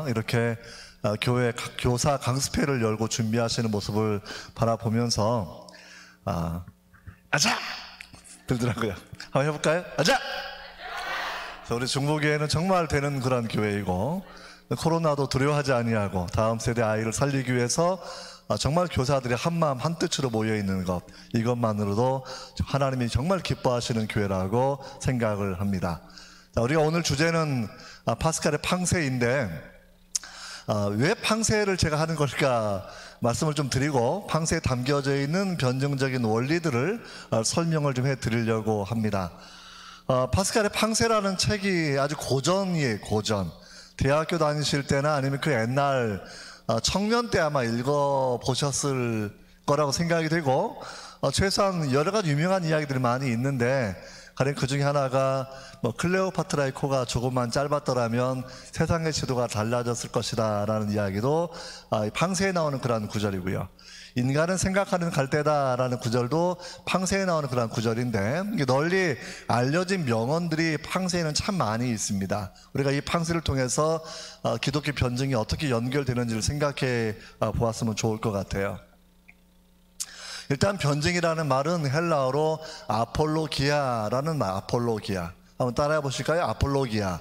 이렇게 교회 교사 강습회를 열고 준비하시는 모습을 바라보면서 아자! 들더라고요. 한번 해볼까요? 아자! 우리 중보교회는 정말 되는 그런 교회이고, 코로나도 두려워하지 아니하고 다음 세대 아이를 살리기 위해서 정말 교사들이 한마음 한뜻으로 모여있는 것, 이것만으로도 하나님이 정말 기뻐하시는 교회라고 생각을 합니다. 자, 우리가 오늘 주제는 파스칼의 팡세인데, 왜 팡세를 제가 하는 걸까 말씀을 좀 드리고, 팡세에 담겨져 있는 변증적인 원리들을 설명을 좀 해드리려고 합니다. 파스칼의 팡세라는 책이 아주 고전이에요. 고전. 대학교 다니실 때나 아니면 그 옛날 청년 때 아마 읽어보셨을 거라고 생각이 되고, 최소한 여러 가지 유명한 이야기들이 많이 있는데, 가령 그 중에 하나가 클레오파트라의 코가 조금만 짧았더라면 세상의 지도가 달라졌을 것이다 라는 이야기도 팡세에 나오는 그런 구절이고요. 인간은 생각하는 갈대다라는 구절도 팡세에 나오는 그런 구절인데, 널리 알려진 명언들이 팡세에는 참 많이 있습니다. 우리가 이 팡세를 통해서 기독교 변증이 어떻게 연결되는지를 생각해 보았으면 좋을 것 같아요. 일단 변증이라는 말은 헬라어로 아폴로기아라는 말, 아폴로기아. 한번 따라해 보실까요? 아폴로기아.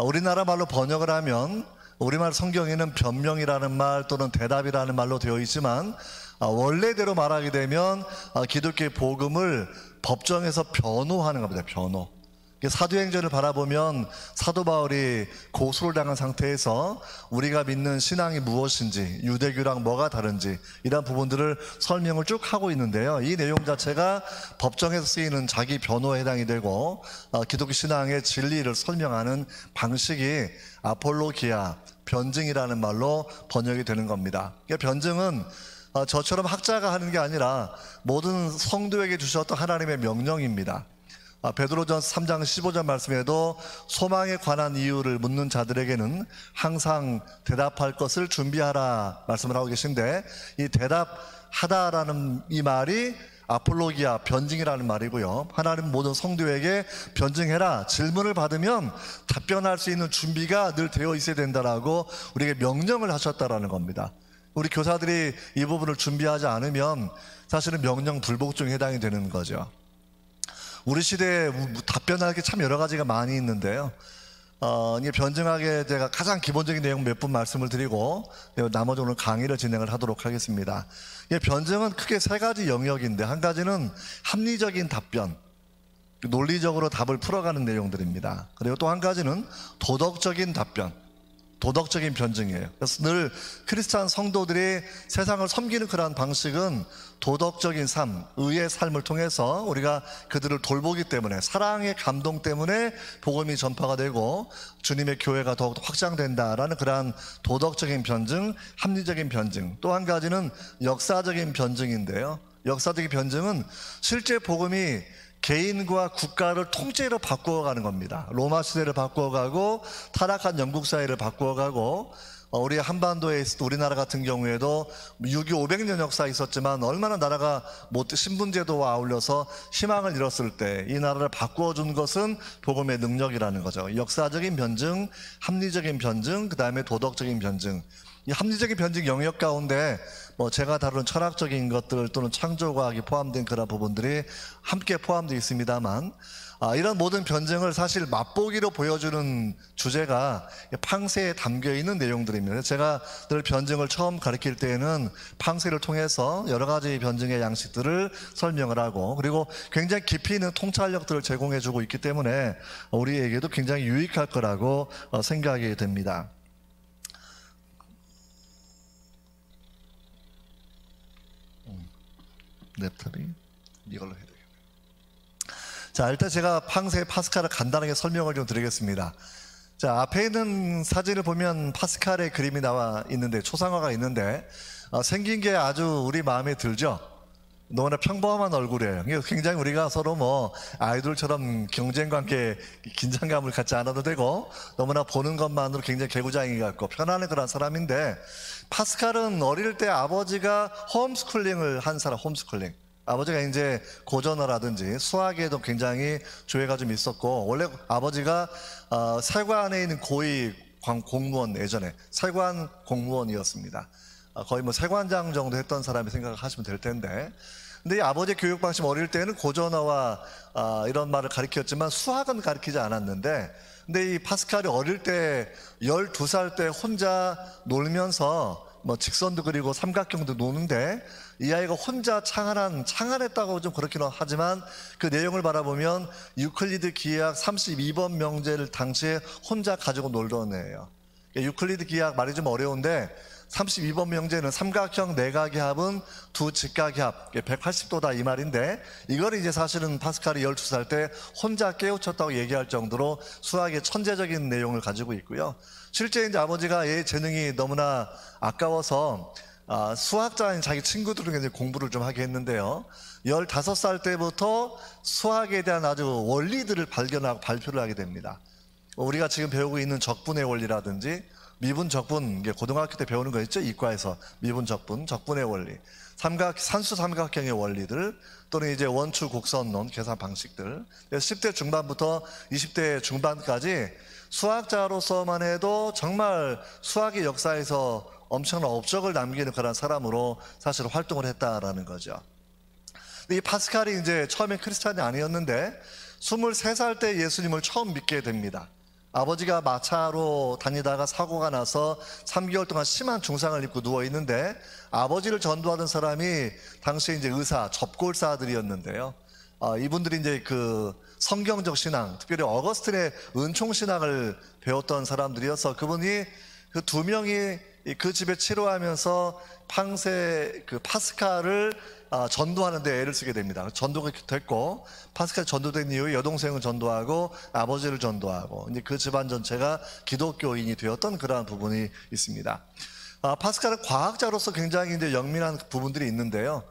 우리나라 말로 번역을 하면, 우리말 성경에는 변명이라는 말 또는 대답이라는 말로 되어 있지만, 원래대로 말하게 되면 기독교의 복음을 법정에서 변호하는 겁니다. 변호. 사도행전을 바라보면 사도 바울이 고소를 당한 상태에서 우리가 믿는 신앙이 무엇인지, 유대교랑 뭐가 다른지 이런 부분들을 설명을 쭉 하고 있는데요, 이 내용 자체가 법정에서 쓰이는 자기 변호에 해당이 되고, 기독교 신앙의 진리를 설명하는 방식이 아폴로기아, 변증이라는 말로 번역이 되는 겁니다. 변증은 저처럼 학자가 하는 게 아니라 모든 성도에게 주셨던 하나님의 명령입니다. 베드로전서 3장 15절 말씀에도 소망에 관한 이유를 묻는 자들에게는 항상 대답할 것을 준비하라 말씀을 하고 계신데, 이 대답하다라는 이 말이 아폴로기아, 변증이라는 말이고요, 하나님 모든 성도에게 변증해라, 질문을 받으면 답변할 수 있는 준비가 늘 되어 있어야 된다라고 우리에게 명령을 하셨다라는 겁니다. 우리 교사들이 이 부분을 준비하지 않으면 사실은 명령 불복종에 해당이 되는 거죠. 우리 시대에 답변할 게 참 여러 가지가 많이 있는데요, 이게 변증학에 제가 가장 기본적인 내용 몇 분 말씀을 드리고 나머지 오늘 강의를 진행을 하도록 하겠습니다. 변증은 크게 세 가지 영역인데, 한 가지는 합리적인 답변, 논리적으로 답을 풀어가는 내용들입니다. 그리고 또 한 가지는 도덕적인 답변, 도덕적인 변증이에요. 그래서 늘 크리스찬 성도들이 세상을 섬기는 그러한 방식은 도덕적인 삶, 의의 삶을 통해서 우리가 그들을 돌보기 때문에, 사랑의 감동 때문에 복음이 전파가 되고 주님의 교회가 더욱 확장된다라는 그러한 도덕적인 변증, 합리적인 변증. 또 한 가지는 역사적인 변증인데요, 역사적인 변증은 실제 복음이 개인과 국가를 통째로 바꾸어가는 겁니다. 로마 시대를 바꾸어가고 타락한 영국 사회를 바꾸어가고, 우리 한반도에 우리나라 같은 경우에도 6.25 500년 역사 있었지만 얼마나 나라가 신분제도와 아울러서 희망을 잃었을 때 이 나라를 바꾸어준 것은 복음의 능력이라는 거죠. 역사적인 변증, 합리적인 변증, 그 다음에 도덕적인 변증. 이 합리적인 변증 영역 가운데 제가 다루는 철학적인 것들 또는 창조과학이 포함된 그런 부분들이 함께 포함되어 있습니다만, 이런 모든 변증을 사실 맛보기로 보여주는 주제가 팡세에 담겨있는 내용들입니다. 제가 늘 변증을 처음 가르칠 때에는 팡세를 통해서 여러 가지 변증의 양식들을 설명을 하고, 그리고 굉장히 깊이 있는 통찰력들을 제공해주고 있기 때문에 우리에게도 굉장히 유익할 거라고 생각이 됩니다. 랩탑이 이걸로 해야 되겠네요. 자, 일단 제가 팡세 파스칼을 간단하게 설명을 좀 드리겠습니다. 자, 앞에 있는 사진을 보면 파스칼의 그림이 나와 있는데, 초상화가 있는데, 생긴 게 아주 우리 마음에 들죠? 너무나 평범한 얼굴이에요. 굉장히 우리가 서로 아이돌처럼 경쟁관계, 긴장감을 갖지 않아도 되고, 너무나 보는 것만으로 굉장히 개구장이 같고 편안한 그런 사람인데, 파스칼은 어릴 때 아버지가 홈스쿨링을 한 사람, 홈스쿨링. 아버지가 이제 고전어라든지 수학에도 굉장히 조예가 좀 있었고, 원래 아버지가 세관에 있는 고위 공무원, 예전에 세관 공무원이었습니다. 거의 뭐 세관장 정도 했던 사람이 생각하시면 될 텐데, 근데 이 아버지의 교육 방식 어릴 때는 고전어와 이런 말을 가르쳤지만 수학은 가르치지 않았는데, 근데 이 파스칼이 어릴 때 12살 때 혼자 놀면서 뭐 직선도 그리고 삼각형도 노는데, 이 아이가 혼자 창안했다고 좀 그렇기는 하지만 그 내용을 바라보면 유클리드 기하학 32번 명제를 당시에 혼자 가지고 놀던 애예요. 유클리드 기하학 말이 좀 어려운데 32번 명제는 삼각형 내각의 합은 두 직각의 합 180도다 이 말인데, 이걸 이제 사실은 파스칼이 12살 때 혼자 깨우쳤다고 얘기할 정도로 수학의 천재적인 내용을 가지고 있고요. 실제 이제 아버지가 얘 재능이 너무나 아까워서 수학자인 자기 친구들에게 이제 공부를 좀 하게 했는데요. 15살 때부터 수학에 대한 아주 원리들을 발견하고 발표를 하게 됩니다. 우리가 지금 배우고 있는 적분의 원리라든지 미분 적분, 고등학교 때 배우는 거 있죠? 이과에서 미분 적분, 적분의 원리, 산수 삼각형의 원리들, 또는 이제 원추 곡선론 계산 방식들. 10대 중반부터 20대 중반까지 수학자로서만 해도 정말 수학의 역사에서 엄청난 업적을 남기는 그런 사람으로 사실 활동을 했다라는 거죠. 이 파스칼이 이제 처음엔 크리스찬이 아니었는데 23살 때 예수님을 처음 믿게 됩니다. 아버지가 마차로 다니다가 사고가 나서 3개월 동안 심한 중상을 입고 누워 있는데, 아버지를 전도하던 사람이 당시에 이제 의사, 접골사들이었는데요. 이분들이 이제 그 성경적 신앙, 특별히 어거스틴의 은총 신앙을 배웠던 사람들이어서 그분이 그 두 명이 그 집에 치료하면서 팡세 그 파스칼을 전도하는 데 애를 쓰게 됩니다. 전도가 됐고, 파스칼 전도된 이후에 여동생을 전도하고 아버지를 전도하고 이제 그 집안 전체가 기독교인이 되었던 그러한 부분이 있습니다. 파스칼은 과학자로서 굉장히 이제 영민한 부분들이 있는데요.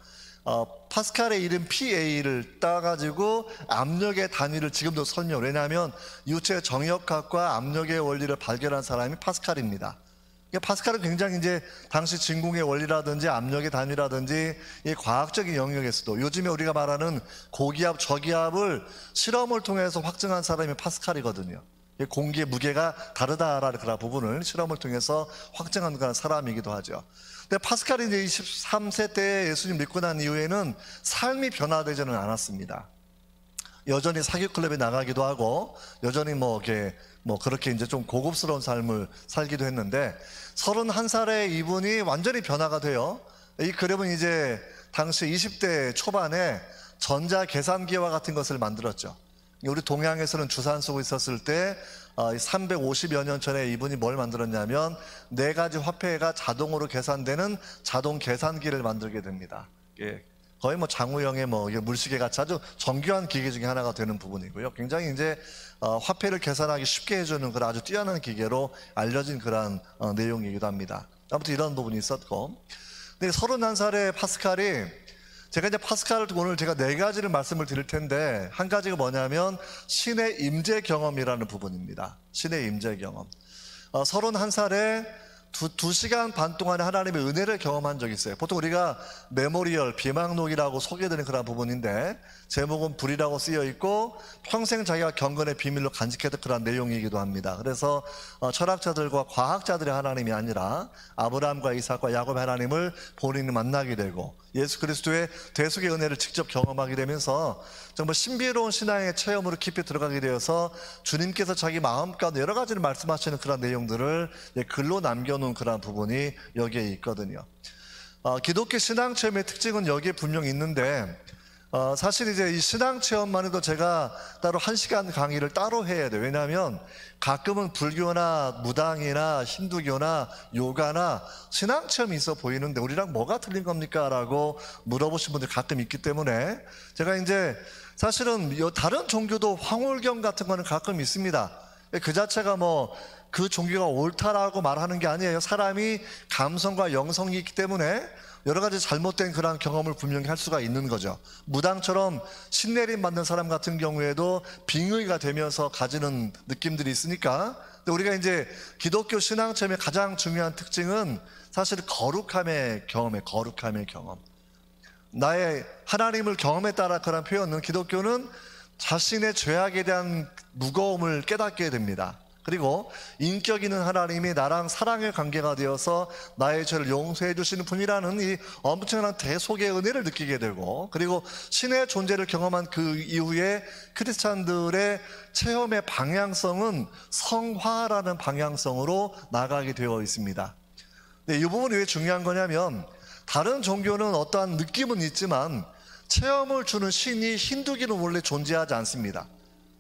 파스칼의 이름 PA를 따가지고 압력의 단위를 지금도 왜냐하면 유체 정역학과 압력의 원리를 발견한 사람이 파스칼입니다. 파스칼은 굉장히 이제 당시 진공의 원리라든지 압력의 단위라든지 이 과학적인 영역에서도 요즘에 우리가 말하는 고기압, 저기압을 실험을 통해서 확증한 사람이 파스칼이거든요. 공기의 무게가 다르다라는 그런 부분을 실험을 통해서 확증한 그런 사람이기도 하죠. 근데 파스칼이 이제 23세 때 예수님 믿고 난 이후에는 삶이 변화되지는 않았습니다. 여전히 사교클럽에 나가기도 하고 여전히 그렇게 이제 좀 고급스러운 삶을 살기도 했는데, 31살에 이분이 완전히 변화가 돼요. 이 그림은 이제 당시 20대 초반에 전자계산기와 같은 것을 만들었죠. 우리 동양에서는 주산 쓰고 있었을 때 350여 년 전에 이분이 뭘 만들었냐면 4가지 화폐가 자동으로 계산되는 자동 계산기를 만들게 됩니다. 거의 장우영의 물시계 같이 아주 정교한 기계 중에 하나가 되는 부분이고요. 굉장히 이제 화폐를 계산하기 쉽게 해주는 그런 아주 뛰어난 기계로 알려진 그런 내용이기도 합니다. 아무튼 이런 부분이 있었고, 근데 31살의 파스칼이, 제가 이제 파스칼을 오늘 제가 4가지를 말씀을 드릴 텐데, 한 가지가 뭐냐면 신의 임재 경험이라는 부분입니다. 신의 임재 경험. 31살에 2시간 반 동안에 하나님의 은혜를 경험한 적이 있어요. 보통 우리가 메모리얼, 비망록이라고 소개되는 그런 부분인데, 제목은 불이라고 쓰여 있고 평생 자기가 경건의 비밀로 간직했던 그런 내용이기도 합니다. 그래서 철학자들과 과학자들의 하나님이 아니라 아브라함과 이삭과 야곱의 하나님을 본인이 만나게 되고 예수 그리스도의 대속의 은혜를 직접 경험하게 되면서 정말 신비로운 신앙의 체험으로 깊이 들어가게 되어서 주님께서 자기 마음 가운데 여러 가지를 말씀하시는 그런 내용들을 글로 남겨놓은 그런 부분이 여기에 있거든요. 기독교 신앙 체험의 특징은 여기에 분명히 있는데, 사실 이제 이 신앙 체험만 해도 제가 따로 1시간 강의를 따로 해야 돼요. 왜냐하면 가끔은 불교나 무당이나 힌두교나 요가나 신앙 체험이 있어 보이는데 우리랑 뭐가 틀린 겁니까? 라고 물어보신 분들이 가끔 있기 때문에 제가 이제 사실은 다른 종교도 황홀경 같은 거는 가끔 있습니다. 그 자체가 그 종교가 옳다라고 말하는 게 아니에요. 사람이 감성과 영성이 있기 때문에 여러 가지 잘못된 그런 경험을 분명히 할 수가 있는 거죠. 무당처럼 신내림 받는 사람 같은 경우에도 빙의가 되면서 가지는 느낌들이 있으니까. 근데 우리가 이제 기독교 신앙 체험의 가장 중요한 특징은 사실 거룩함의 경험. 나의 하나님을 경험했다라는 그런 표현은, 기독교는 자신의 죄악에 대한 무거움을 깨닫게 됩니다. 그리고 인격 있는 하나님이 나랑 사랑의 관계가 되어서 나의 죄를 용서해 주시는 분이라는 이 엄청난 대속의 은혜를 느끼게 되고, 그리고 신의 존재를 경험한 그 이후에 크리스찬들의 체험의 방향성은 성화라는 방향성으로 나가게 되어 있습니다. 이 부분이 왜 중요한 거냐면, 다른 종교는 어떠한 느낌은 있지만 체험을 주는 신이 힌두교는 원래 존재하지 않습니다.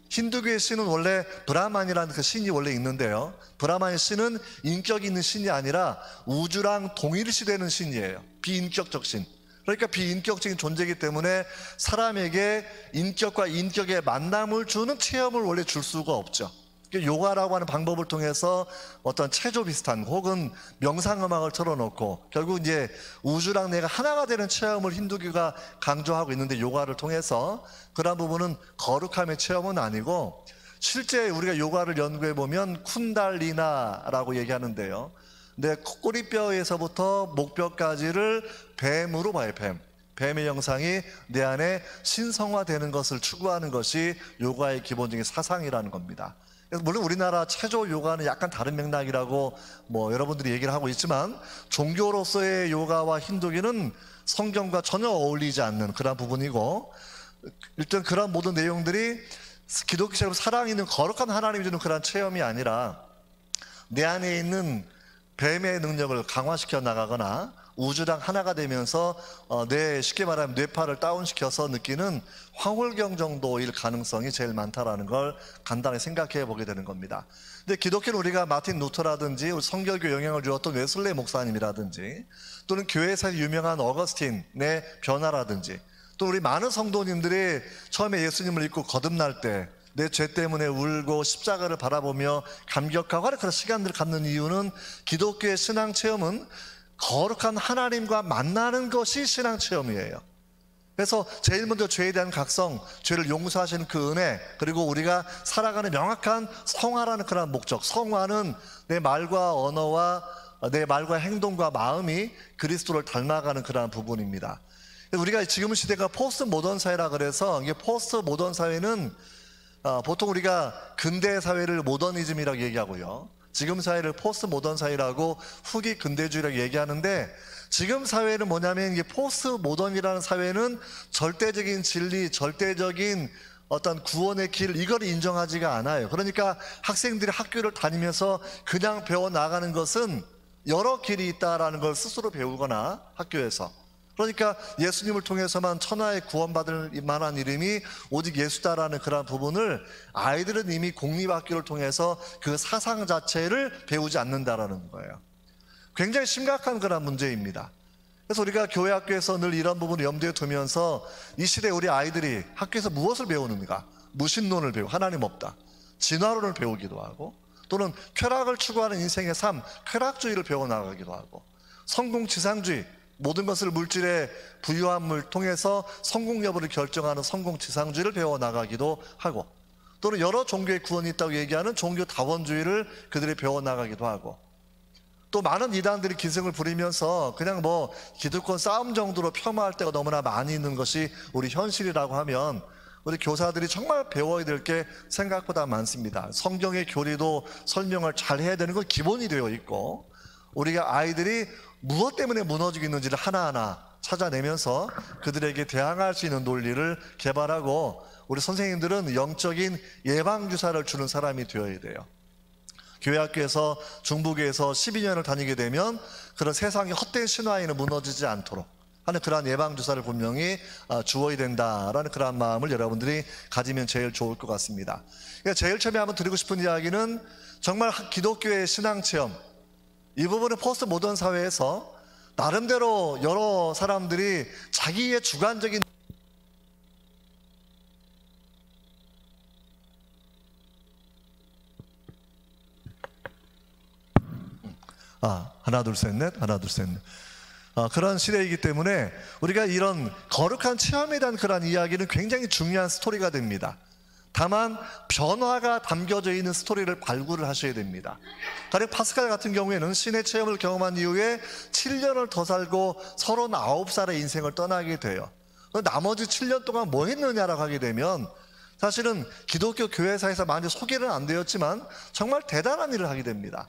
힌두교의 신은 원래 브라만이라는 그 신이 원래 있는데요, 브라만의 신은 인격이 있는 신이 아니라 우주랑 동일시되는 신이에요. 비인격적 신. 그러니까 비인격적인 존재이기 때문에 사람에게 인격과 인격의 만남을 주는 체험을 원래 줄 수가 없죠. 요가라고 하는 방법을 통해서 어떤 체조 비슷한 혹은 명상음악을 틀어놓고 결국 이제 우주랑 내가 하나가 되는 체험을 힌두교가 강조하고 있는데, 요가를 통해서 그런 부분은 거룩함의 체험은 아니고, 실제 우리가 요가를 연구해 보면 쿤달리나라고 얘기하는데요, 내 꼬리뼈에서부터 목뼈까지를 뱀으로 봐요. 뱀의 형상이 내 안에 신성화되는 것을 추구하는 것이 요가의 기본적인 사상이라는 겁니다. 물론 우리나라 체조 요가는 약간 다른 맥락이라고 여러분들이 얘기를 하고 있지만, 종교로서의 요가와 힌두교는 성경과 전혀 어울리지 않는 그런 부분이고, 일단 그런 모든 내용들이 기독교처럼 사랑이 있는 거룩한 하나님이 주는 그런 체험이 아니라 내 안에 있는 뱀의 능력을 강화시켜 나가거나 우주랑 하나가 되면서 내 쉽게 말하면 뇌파를 다운시켜서 느끼는 황홀경 정도일 가능성이 제일 많다라는 걸 간단히 생각해 보게 되는 겁니다. 근데 기독교는 우리가 마틴 루터라든지 성결교 영향을 주었던 웨슬레 목사님이라든지, 또는 교회에서 유명한 어거스틴의 변화라든지, 또 우리 많은 성도님들이 처음에 예수님을 믿고 거듭날 때 내 죄 때문에 울고 십자가를 바라보며 감격하고 하는 그런 시간들을 갖는 이유는, 기독교의 신앙 체험은 거룩한 하나님과 만나는 것이 신앙 체험이에요. 그래서 제일 먼저 죄에 대한 각성, 죄를 용서하시는 그 은혜, 그리고 우리가 살아가는 명확한 성화라는 그런 목적, 성화는 내 말과 언어와 내 말과 행동과 마음이 그리스도를 닮아가는 그런 부분입니다. 우리가 지금 시대가 포스트 모던 사회라 그래서, 이게 포스트 모던 사회는 보통 우리가 근대 사회를 모더니즘이라고 얘기하고요, 지금 사회를 포스트 모던 사회라고 후기 근대주의라고 얘기하는데, 지금 사회는 뭐냐면, 이게 포스트 모던이라는 사회는 절대적인 진리, 절대적인 어떤 구원의 길, 이걸 인정하지가 않아요. 그러니까 학생들이 학교를 다니면서 그냥 배워나가는 것은 여러 길이 있다라는 걸 스스로 배우거나 학교에서, 그러니까 예수님을 통해서만 천하에 구원받을 만한 이름이 오직 예수다라는 그런 부분을 아이들은 이미 공립학교를 통해서 그 사상 자체를 배우지 않는다라는 거예요. 굉장히 심각한 그런 문제입니다. 그래서 우리가 교회 학교에서 늘 이런 부분을 염두에 두면서 이 시대에 우리 아이들이 학교에서 무엇을 배우는가? 무신론을 배우고 하나님 없다, 진화론을 배우기도 하고, 또는 쾌락을 추구하는 인생의 삶, 쾌락주의를 배워나가기도 하고, 성공지상주의, 모든 것을 물질의 부유함을 통해서 성공 여부를 결정하는 성공지상주의를 배워나가기도 하고, 또는 여러 종교의 구원이 있다고 얘기하는 종교다원주의를 그들이 배워나가기도 하고, 또 많은 이단들이 기승을 부리면서 그냥 기득권 싸움 정도로 폄하할 때가 너무나 많이 있는 것이 우리 현실이라고 하면, 우리 교사들이 정말 배워야 될 게 생각보다 많습니다. 성경의 교리도 설명을 잘 해야 되는 건 기본이 되어 있고, 우리가 아이들이 무엇 때문에 무너지고 있는지를 하나하나 찾아내면서 그들에게 대항할 수 있는 논리를 개발하고, 우리 선생님들은 영적인 예방주사를 주는 사람이 되어야 돼요. 교회 학교에서 중부교에서 12년을 다니게 되면 그런 세상의 헛된 신화에는 무너지지 않도록 하는 그러한 예방주사를 분명히 주어야 된다라는 그러한 마음을 여러분들이 가지면 제일 좋을 것 같습니다. 그러니까 제일 처음에 한번 드리고 싶은 이야기는, 정말 기독교의 신앙체험, 이 부분은 포스트 모던 사회에서 나름대로 여러 사람들이 자기의 주관적인 하나 둘 셋 넷, 하나 둘 셋 넷, 그런 시대이기 때문에 우리가 이런 거룩한 체험에 대한 그런 이야기는 굉장히 중요한 스토리가 됩니다. 다만 변화가 담겨져 있는 스토리를 발굴을 하셔야 됩니다. 가령 파스칼 같은 경우에는 신의 체험을 경험한 이후에 7년을 더 살고 39살의 인생을 떠나게 돼요. 나머지 7년 동안 뭐 했느냐라고 하게 되면, 사실은 기독교 교회사에서 많이 소개는 안 되었지만 정말 대단한 일을 하게 됩니다.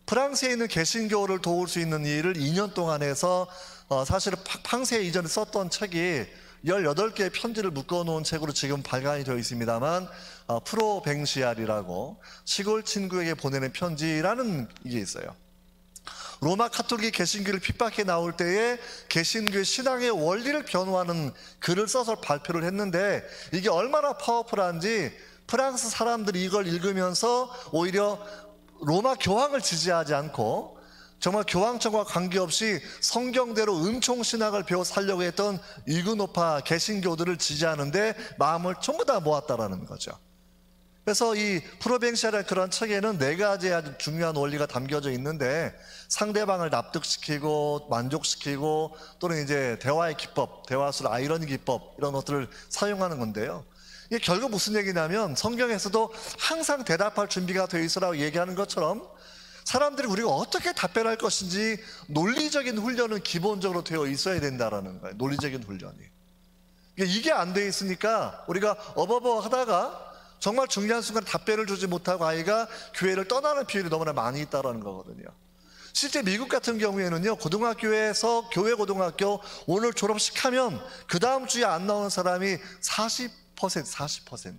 프랑스에 있는 개신교를 도울 수 있는 일을 2년 동안 해서 사실은 팡세 이전에 썼던 책이 18개의 편지를 묶어놓은 책으로 지금 발간이 되어 있습니다만, 프로뱅시알이라고 시골 친구에게 보내는 편지라는 게 있어요. 로마 카톨릭 개신교를 핍박해 나올 때에 개신교의 신앙의 원리를 변호하는 글을 써서 발표를 했는데, 이게 얼마나 파워풀한지 프랑스 사람들이 이걸 읽으면서 오히려 로마 교황을 지지하지 않고 정말 교황청과 관계없이 성경대로 은총신학을 배워 살려고 했던 이그노파 개신교들을 지지하는데 마음을 전부 다 모았다라는 거죠. 그래서 이 프로뱅시알의 그런 책에는 4가지 아주 중요한 원리가 담겨져 있는데, 상대방을 납득시키고 만족시키고, 또는 이제 대화의 기법, 대화술 아이러니 기법, 이런 것들을 사용하는 건데요. 이게 결국 무슨 얘기냐면, 성경에서도 항상 대답할 준비가 되어 있으라고 얘기하는 것처럼 사람들이 우리가 어떻게 답변할 것인지 논리적인 훈련은 기본적으로 되어 있어야 된다라는 거예요. 논리적인 훈련이. 이게 안 되어 있으니까 우리가 어버버 하다가 정말 중요한 순간에 답변을 주지 못하고 아이가 교회를 떠나는 비율이 너무나 많이 있다는 거거든요. 실제 미국 같은 경우에는요, 고등학교에서 교회 고등학교 오늘 졸업식 하면 그 다음 주에 안 나오는 사람이 40%.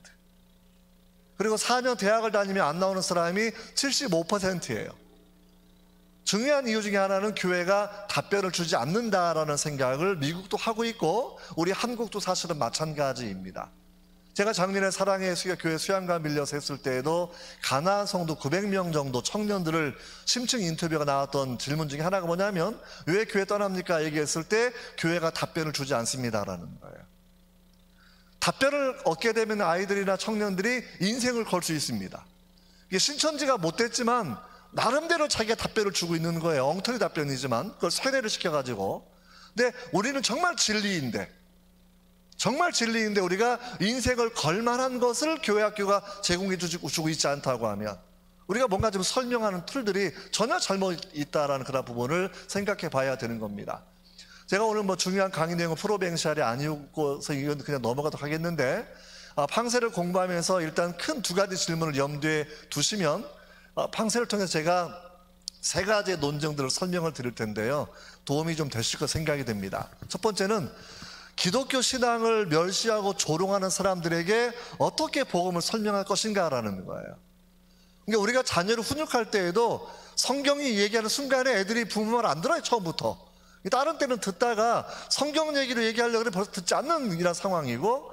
그리고 4년 대학을 다니면 안 나오는 사람이 75%예요. 중요한 이유 중에 하나는 교회가 답변을 주지 않는다라는 생각을 미국도 하고 있고, 우리 한국도 사실은 마찬가지입니다. 제가 작년에 사랑의 교회 수양관 빌려서 했을 때에도 가나안 성도 900명 정도 청년들을 심층 인터뷰가 나왔던 질문 중에 하나가 뭐냐면, 왜 교회 떠납니까? 얘기했을 때 교회가 답변을 주지 않습니다라는 거예요. 답변을 얻게 되면 아이들이나 청년들이 인생을 걸 수 있습니다. 이게 신천지가 못됐지만 나름대로 자기가 답변을 주고 있는 거예요. 엉터리 답변이지만 그걸 세뇌를 시켜가지고. 근데 우리는 정말 진리인데 우리가 인생을 걸만한 것을 교회 학교가 제공해 주고 있지 않다고 하면, 우리가 뭔가 좀 설명하는 툴들이 전혀 잘못 있다라는 그런 부분을 생각해 봐야 되는 겁니다. 제가 오늘 중요한 강의 내용은 프로뱅시알이 아니고서 이건 그냥 넘어가도록 하겠는데, 팡세를 공부하면서 일단 큰 2가지 질문을 염두에 두시면, 팡세를 통해서 제가 3가지의 논증들을 설명을 드릴 텐데요, 도움이 좀 되실 것 생각이 됩니다. 첫 번째는 기독교 신앙을 멸시하고 조롱하는 사람들에게 어떻게 복음을 설명할 것인가라는 거예요. 그러니까 우리가 자녀를 훈육할 때에도 성경이 얘기하는 순간에 애들이 부모 말 안 들어요. 처음부터. 다른 때는 듣다가 성경 얘기를 얘기하려고 그래 벌써 듣지 않는 이런 상황이고,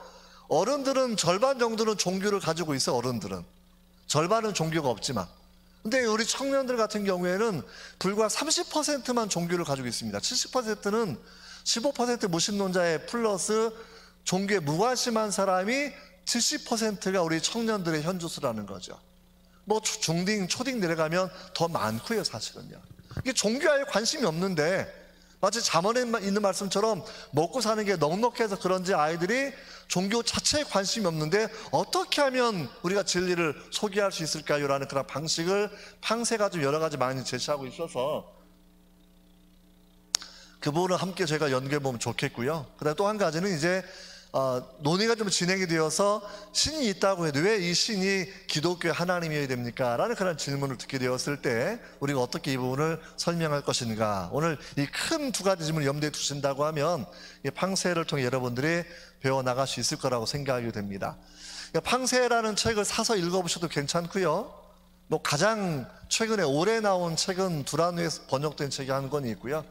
어른들은 절반 정도는 종교를 가지고 있어요. 어른들은 절반은 종교가 없지만. 근데 우리 청년들 같은 경우에는 불과 30%만 종교를 가지고 있습니다. 70%는 15% 무신론자의 플러스 종교에 무관심한 사람이 70%가 우리 청년들의 현주수라는 거죠. 중딩, 초딩 내려가면 더 많고요, 사실은요. 이게 종교에 관심이 없는데, 마치 잠언에 있는 말씀처럼 먹고 사는 게 넉넉해서 그런지 아이들이 종교 자체에 관심이 없는데 어떻게 하면 우리가 진리를 소개할 수 있을까요? 라는 그런 방식을 팡세가 좀 여러 가지 많이 제시하고 있어서 그 부분을 함께 저희가 연구해 보면 좋겠고요. 그다음에 또 한 가지는 이제 논의가 좀 진행이 되어서 신이 있다고 해도 왜 이 신이 기독교의 하나님이어야 됩니까? 라는 그런 질문을 듣게 되었을 때 우리가 어떻게 이 부분을 설명할 것인가, 오늘 이 큰 2가지 질문을 염두에 두신다고 하면 이 팡세를 통해 여러분들이 배워나갈 수 있을 거라고 생각이 됩니다. 팡세라는 책을 사서 읽어보셔도 괜찮고요, 가장 최근에 올해 나온 책은 두란노에서 번역된 책이 한 권이 있고요,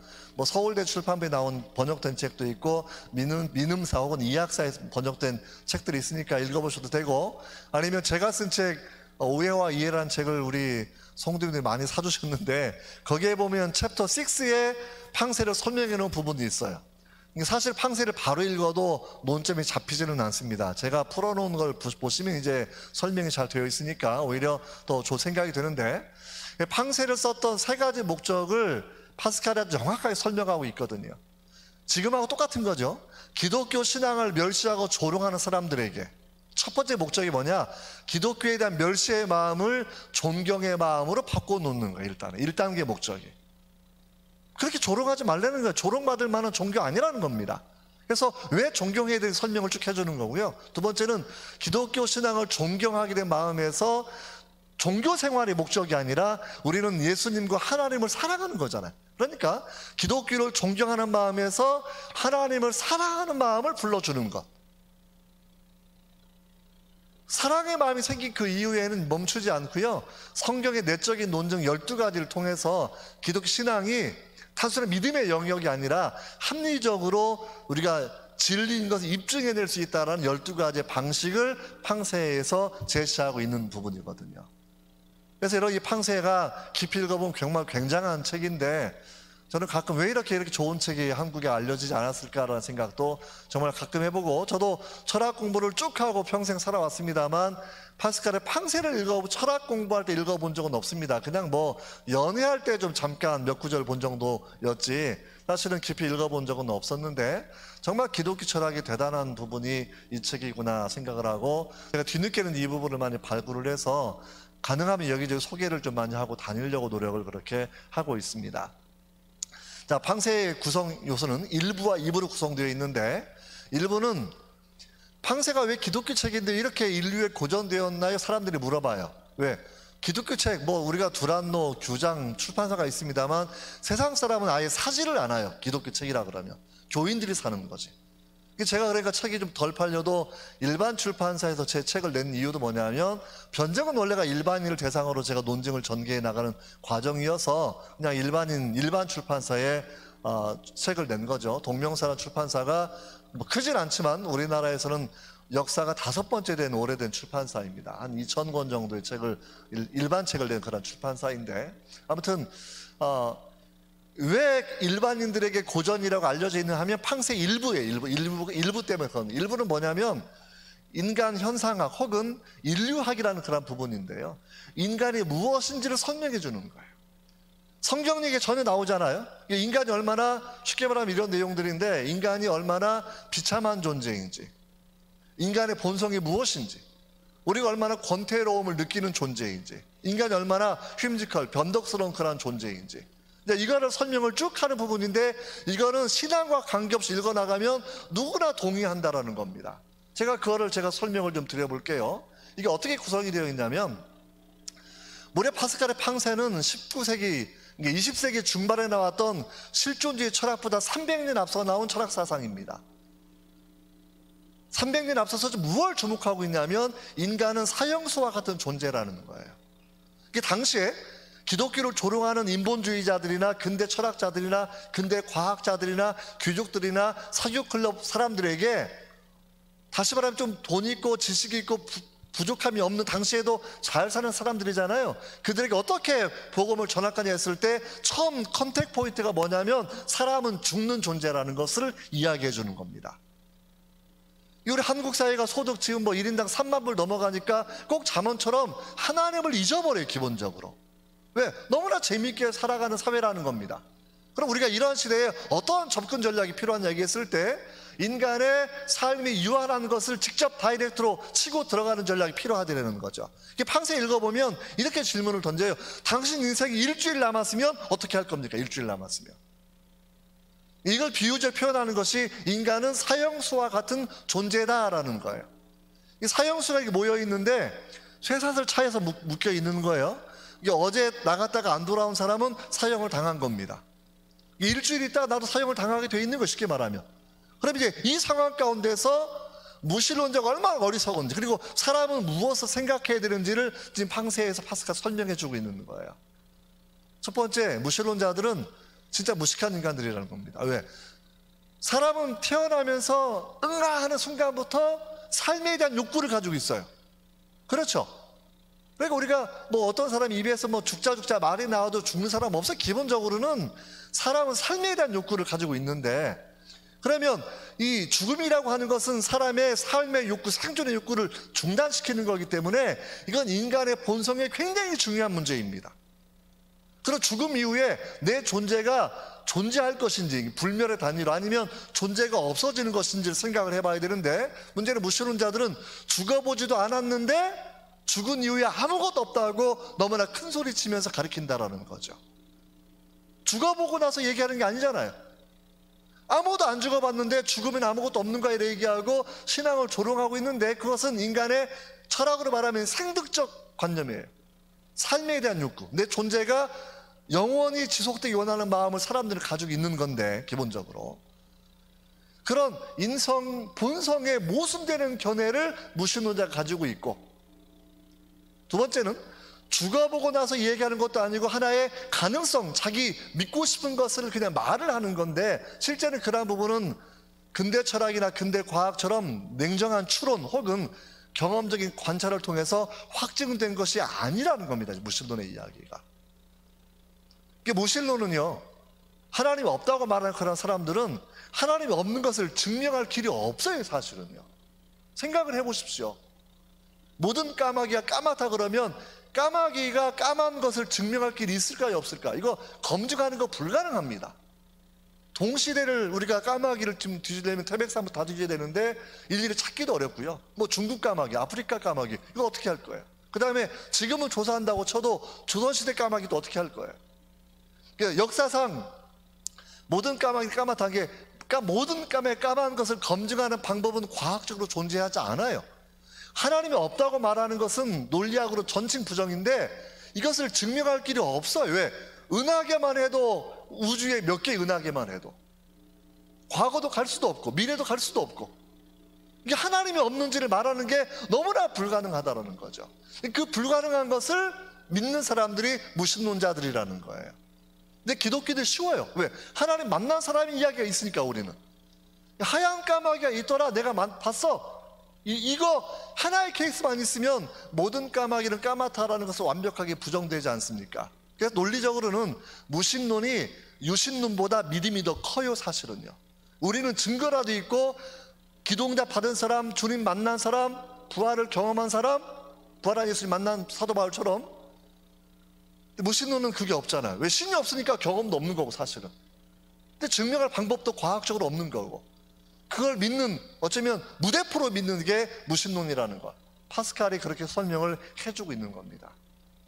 서울대 출판부에 나온 번역된 책도 있고, 민음사 혹은 이학사에서 번역된 책들이 있으니까 읽어보셔도 되고, 아니면 제가 쓴 책 오해와 이해라는 책을 우리 성도님들이 많이 사주셨는데, 거기에 보면 챕터 6에 팡세를 설명해 놓은 부분이 있어요. 사실 팡세를 바로 읽어도 논점이 잡히지는 않습니다. 제가 풀어놓은 걸 보시면 이제 설명이 잘 되어 있으니까 오히려 더 좋은 생각이 드는데, 팡세를 썼던 3가지 목적을 파스칼이 정확하게 설명하고 있거든요. 지금하고 똑같은 거죠. 기독교 신앙을 멸시하고 조롱하는 사람들에게 첫 번째 목적이 뭐냐? 기독교에 대한 멸시의 마음을 존경의 마음으로 바꿔놓는 거예요. 일단은 1단계 목적이. 그렇게 조롱하지 말라는 거예요. 조롱받을 만한 종교 아니라는 겁니다. 그래서 왜 존경해야 되는지 설명을 쭉 해주는 거고요. 두 번째는 기독교 신앙을 존경하게 된 마음에서 종교 생활이 목적이 아니라 우리는 예수님과 하나님을 사랑하는 거잖아요. 그러니까 기독교를 존경하는 마음에서 하나님을 사랑하는 마음을 불러주는 것. 사랑의 마음이 생긴 그 이후에는 멈추지 않고요, 성경의 내적인 논증 12가지를 통해서 기독교 신앙이 단순한 믿음의 영역이 아니라 합리적으로 우리가 진리인 것을 입증해낼 수 있다는 12가지의 방식을 팡세에서 제시하고 있는 부분이거든요. 그래서 이런 이 팡세가 깊이 읽어보면 정말 굉장한 책인데, 저는 가끔 왜 이렇게 좋은 책이 한국에 알려지지 않았을까라는 생각도 정말 가끔 해보고, 저도 철학 공부를 쭉 하고 평생 살아왔습니다만 파스칼의 팡세를 철학 공부할 때 읽어본 적은 없습니다. 그냥 뭐 연애할 때 좀 잠깐 몇 구절 본 정도였지 사실은 깊이 읽어본 적은 없었는데, 정말 기독교 철학이 대단한 부분이 이 책이구나 생각을 하고, 제가 뒤늦게는 이 부분을 많이 발굴을 해서 가능하면 여기저기 소개를 좀 많이 하고 다니려고 노력을 그렇게 하고 있습니다. 자, 팡세의 구성 요소는 1부와 2부로 구성되어 있는데, 1부는 팡세가 왜 기독교 책인데 이렇게 인류에 고전되었나요? 사람들이 물어봐요. 왜? 기독교 책, 뭐 우리가 두란노, 규장, 출판사가 있습니다만 세상 사람은 아예 사지를 않아요. 기독교 책이라 그러면 교인들이 사는 거지. 제가 그러니까 책이 좀 덜 팔려도 일반 출판사에서 제 책을 낸 이유도 뭐냐면, 변증은 원래가 일반인을 대상으로 제가 논증을 전개해 나가는 과정이어서 그냥 일반 출판사에 책을 낸 거죠. 동명사라는 출판사가 뭐 크진 않지만 우리나라에서는 역사가 5번째 된 오래된 출판사입니다. 한 2,000권 정도의 책을, 일반 책을 낸 그런 출판사인데, 아무튼 왜 일반인들에게 고전이라고 알려져 있느냐 하면 팡세 일부예요. 일부 때문에 그런. 일부는 뭐냐면 인간 현상학 혹은 인류학이라는 그런 부분인데요, 인간이 무엇인지를 설명해 주는 거예요. 성경 얘기에 전혀 나오잖아요. 인간이 얼마나, 쉽게 말하면 이런 내용들인데, 인간이 얼마나 비참한 존재인지, 인간의 본성이 무엇인지, 우리가 얼마나 권태로움을 느끼는 존재인지, 인간이 얼마나 휘임지컬 변덕스러운 그런 존재인지, 이거를 설명을 쭉 하는 부분인데, 이거는 신앙과 관계없이 읽어나가면 누구나 동의한다라는 겁니다. 그거를 설명을 좀 드려볼게요. 이게 어떻게 구성이 되어 있냐면, 모레 파스칼의 팡세는 19세기, 20세기 중반에 나왔던 실존주의 철학보다 300년 앞서 나온 철학 사상입니다. 300년 앞서서 무엇을 주목하고 있냐면, 인간은 사형수와 같은 존재라는 거예요. 이게 당시에 기독교를 조롱하는 인본주의자들이나 근대 철학자들이나 근대 과학자들이나 귀족들이나 사교클럽 사람들에게, 다시 말하면 좀 돈 있고 지식이 있고 부족함이 없는, 당시에도 잘 사는 사람들이잖아요. 그들에게 어떻게 복음을 전할 거냐 했을 때 처음 컨택 포인트가 뭐냐면, 사람은 죽는 존재라는 것을 이야기해 주는 겁니다. 우리 한국 사회가 소득 지금 뭐 1인당 3만 불 넘어가니까 꼭 잠언처럼 하나님을 잊어버려요, 기본적으로. 왜? 너무나 재미있게 살아가는 사회라는 겁니다. 그럼 우리가 이런 시대에 어떠한 접근 전략이 필요하냐 얘기했을 때, 인간의 삶이 유한한 것을 직접 다이렉트로 치고 들어가는 전략이 필요하다는 거죠. 팡세 읽어보면 이렇게 질문을 던져요. 당신 인생이 일주일 남았으면 어떻게 할 겁니까? 일주일 남았으면. 이걸 비유적으로 표현하는 것이 인간은 사형수와 같은 존재다라는 거예요. 이 사형수가 이렇게 모여 있는데 쇠사슬 차에서 묶여 있는 거예요. 이게 어제 나갔다가 안 돌아온 사람은 사형을 당한 겁니다. 일주일 있다가 나도 사형을 당하게 돼 있는 거, 쉽게 말하면. 그럼 이제 이 상황 가운데서 무신론자가 얼마나 어리석은지, 그리고 사람은 무엇을 생각해야 되는지를 지금 팡세에서 파스칼 설명해 주고 있는 거예요. 첫 번째, 무신론자들은 진짜 무식한 인간들이라는 겁니다. 왜? 사람은 태어나면서 응아하는 순간부터 삶에 대한 욕구를 가지고 있어요. 그렇죠? 그러니까 우리가 뭐 어떤 사람이 입에서 뭐 죽자 말이 나와도 죽는 사람 없어. 기본적으로는 사람은 삶에 대한 욕구를 가지고 있는데, 그러면 이 죽음이라고 하는 것은 사람의 삶의 욕구, 생존의 욕구를 중단시키는 거기 때문에 이건 인간의 본성에 굉장히 중요한 문제입니다. 그리고 죽음 이후에 내 존재가 존재할 것인지, 불멸의 단위로, 아니면 존재가 없어지는 것인지를 생각을 해봐야 되는데, 문제는 무신론자들은 죽어보지도 않았는데 죽은 이후에 아무것도 없다고 너무나 큰 소리 치면서 가리킨다라는 거죠. 죽어보고 나서 얘기하는 게 아니잖아요. 아무도 안 죽어봤는데 죽으면 아무것도 없는 거야 이렇게 얘기하고 신앙을 조롱하고 있는데, 그것은 인간의 철학으로 말하면 생득적 관념이에요. 삶에 대한 욕구, 내 존재가 영원히 지속되기 원하는 마음을 사람들은 가지고 있는 건데, 기본적으로 그런 인성 본성에 모순되는 견해를 무신론자가 가지고 있고, 두 번째는 죽어보고 나서 얘기하는 것도 아니고 하나의 가능성, 자기 믿고 싶은 것을 그냥 말을 하는 건데, 실제는 그러한 부분은 근대 철학이나 근대 과학처럼 냉정한 추론 혹은 경험적인 관찰을 통해서 확증된 것이 아니라는 겁니다. 무신론의 이야기가. 무신론은요, 하나님이 없다고 말하는 그런 사람들은 하나님이 없는 것을 증명할 길이 없어요. 사실은요. 생각을 해보십시오. 모든 까마귀가 까맣다 그러면 까마귀가 까만 것을 증명할 길이 있을까요, 없을까? 이거 검증하는 거 불가능합니다. 동시대를 우리가 까마귀를 지금 뒤지려면 태백산부터 다 뒤져야 되는데 일일이 찾기도 어렵고요. 뭐 중국 까마귀, 아프리카 까마귀, 이거 어떻게 할 거예요? 그 다음에 지금은 조사한다고 쳐도 조선시대 까마귀도 어떻게 할 거예요? 그러니까 역사상 모든 까마귀 까맣다는 게, 모든 까마귀 까만 것을 검증하는 방법은 과학적으로 존재하지 않아요. 하나님이 없다고 말하는 것은 논리학으로 전칭 부정인데 이것을 증명할 길이 없어요. 왜? 은하계만 해도, 우주에 몇 개의 은하계만 해도 과거도 갈 수도 없고 미래도 갈 수도 없고, 이게 하나님이 없는지를 말하는 게 너무나 불가능하다는 거죠. 그 불가능한 것을 믿는 사람들이 무신론자들이라는 거예요. 근데 기독교도 쉬워요. 왜? 하나님 만난 사람의 이야기가 있으니까. 우리는 하얀 까마귀가 있더라, 내가 봤어, 이거 하나의 케이스만 있으면 모든 까마귀는 까맣다라는 것은 완벽하게 부정되지 않습니까? 그래서 논리적으로는 무신론이 유신론보다 믿음이 더 커요. 사실은요. 우리는 증거라도 있고, 기도응답 받은 사람, 주님 만난 사람, 부활을 경험한 사람, 부활한 예수님 만난 사도 바울처럼. 무신론은 그게 없잖아요. 왜? 신이 없으니까 경험도 없는 거고 사실은. 근데 증명할 방법도 과학적으로 없는 거고, 그걸 믿는, 어쩌면 무대포로 믿는 게 무신론이라는 것, 파스칼이 그렇게 설명을 해주고 있는 겁니다.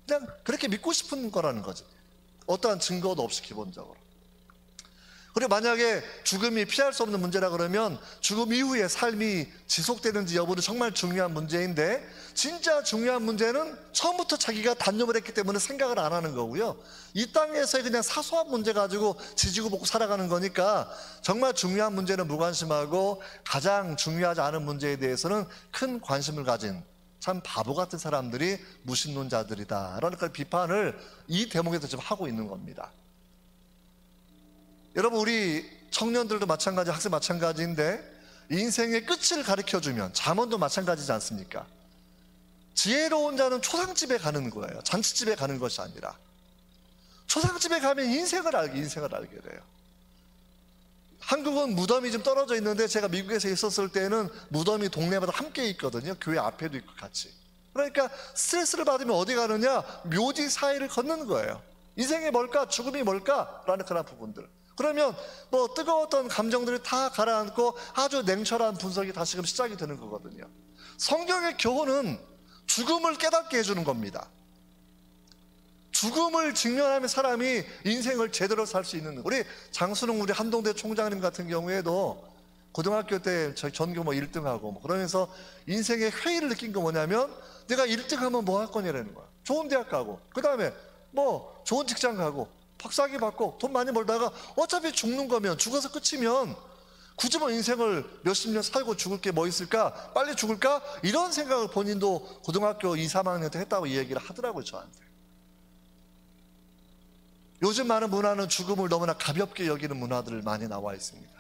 그냥 그렇게 믿고 싶은 거라는 거지, 어떠한 증거도 없이 기본적으로. 그리고 만약에 죽음이 피할 수 없는 문제라 그러면 죽음 이후에 삶이 지속되는지 여부는 정말 중요한 문제인데, 진짜 중요한 문제는 처음부터 자기가 단념을 했기 때문에 생각을 안 하는 거고요, 이 땅에서의 그냥 사소한 문제 가지고 지지고 볶고 살아가는 거니까 정말 중요한 문제는 무관심하고 가장 중요하지 않은 문제에 대해서는 큰 관심을 가진 참 바보 같은 사람들이 무신론자들이다라는 그 비판을 이 대목에서 지금 하고 있는 겁니다. 여러분, 우리 청년들도 마찬가지, 학생 마찬가지인데, 인생의 끝을 가르쳐주면, 잠언도 마찬가지지 않습니까? 지혜로운 자는 초상집에 가는 거예요. 잔치집에 가는 것이 아니라. 초상집에 가면 인생을 알게 돼요. 한국은 무덤이 좀 떨어져 있는데, 제가 미국에서 있었을 때는 무덤이 동네마다 함께 있거든요. 교회 앞에도 있고 같이. 그러니까 스트레스를 받으면 어디 가느냐? 묘지 사이를 걷는 거예요. 인생이 뭘까? 죽음이 뭘까? 라는 그런 부분들. 그러면 뭐 뜨거웠던 감정들이 다 가라앉고 아주 냉철한 분석이 다시금 시작이 되는 거거든요. 성경의 교훈은 죽음을 깨닫게 해주는 겁니다. 죽음을 직면하면 사람이 인생을 제대로 살 수 있는, 우리 장순웅 우리 한동대 총장님 같은 경우에도 고등학교 때 저희 전교 뭐 1등하고 뭐 그러면서 인생의 회의를 느낀 거 뭐냐면, 내가 1등하면 뭐 할 거냐라는 거야. 좋은 대학 가고, 그 다음에 뭐 좋은 직장 가고, 박사학위 받고 돈 많이 벌다가 어차피 죽는 거면, 죽어서 끝이면 굳이 뭐 인생을 몇십 년 살고 죽을 게 뭐 있을까? 빨리 죽을까? 이런 생각을 본인도 고등학교 2, 3학년 때 했다고 얘기를 하더라고요, 저한테. 요즘 많은 문화는 죽음을 너무나 가볍게 여기는 문화들 많이 나와 있습니다.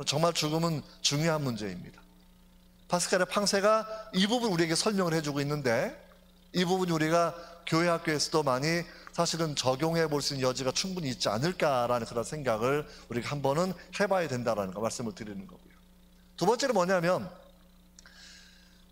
정말 죽음은 중요한 문제입니다. 파스칼의 팡세가 이 부분 우리에게 설명을 해주고 있는데, 이 부분이 우리가 교회 학교에서도 많이 사실은 적용해 볼 수 있는 여지가 충분히 있지 않을까라는 그런 생각을 우리가 한번은 해봐야 된다는 거 말씀을 드리는 거고요. 두 번째는 뭐냐면,